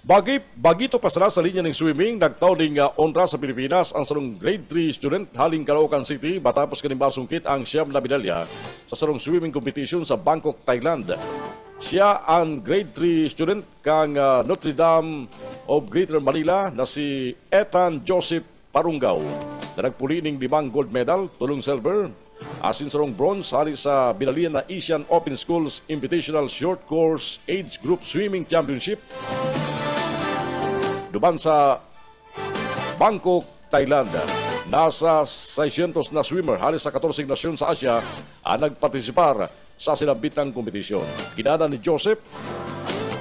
Bagito pasara sa linya ng swimming, nagtaw ding onra sa Pilipinas ang sarong grade 3 student haling Caloocan City matapos kanimbang sungkit ang siyam na medalya sa sarong swimming competition sa Bangkok, Thailand. Siya ang grade 3 student kang Notre Dame of Greater Manila na si Ethan Joseph Parungaw na nagpuli ng 5 gold medal, 3 silver, asin sarong bronze hali sa binalian na Asian Open Schools Invitational Short Course Age Group Swimming Championship duman sa Bangkok, Thailand. Nasa 600 na swimmer halos sa 14 nasyon sa Asia ang nagpartisipar sa sinabitang kompetisyon. Kinada ni Joseph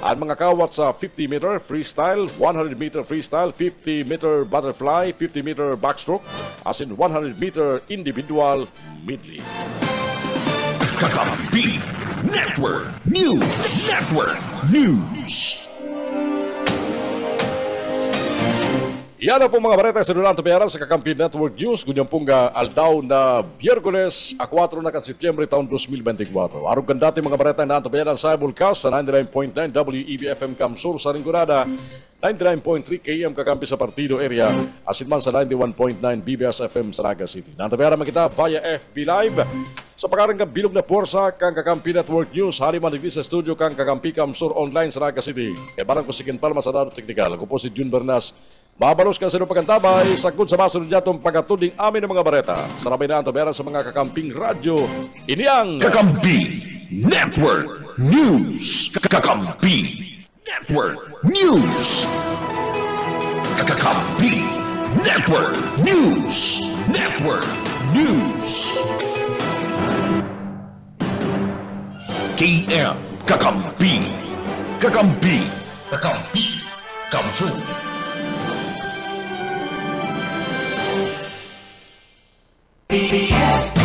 ang mga kawat sa 50-meter freestyle, 100-meter freestyle, 50-meter butterfly, 50-meter backstroke, as in 100-meter individual medley. Kakampi Network News. Network News. Yan ang po mga bareta sa Dulang Tabayaran sa Kakampi Network News. Gunyang pong aldaw na Biyerkules, 4 na kan Setyembre taon 2024. Arog gandati mga bareta na Tabayaran sa Bulkas sa 99.9 WEB-FM Kamsur sa Ringurada, 99.3 KM Kakampi sa Partido Area, asin man sa 91.9 BBS-FM sa Naga City. Nantabayaran kita via FB Live sa pakarang bilog na puwersa kang Kakampi Network News. Hari man sa studio kang Kakampi Kamsur online sa Naga City. Kaya barang ko sikin palma sa Dado Teknikal. Ako po si Jun Bernas. Mabalos ka sa inong pagkantabay, sagod sa masunod niyatong pagkatuding amin ng mga bareta. Sarabay na ang tabayaran sa mga kakamping radyo. Ini ang Kakampi Network News. Kakampi Network News. Kakampi Network News. Network News. KM Kakampi. Kakampi Kakampi, Kamsu. PBS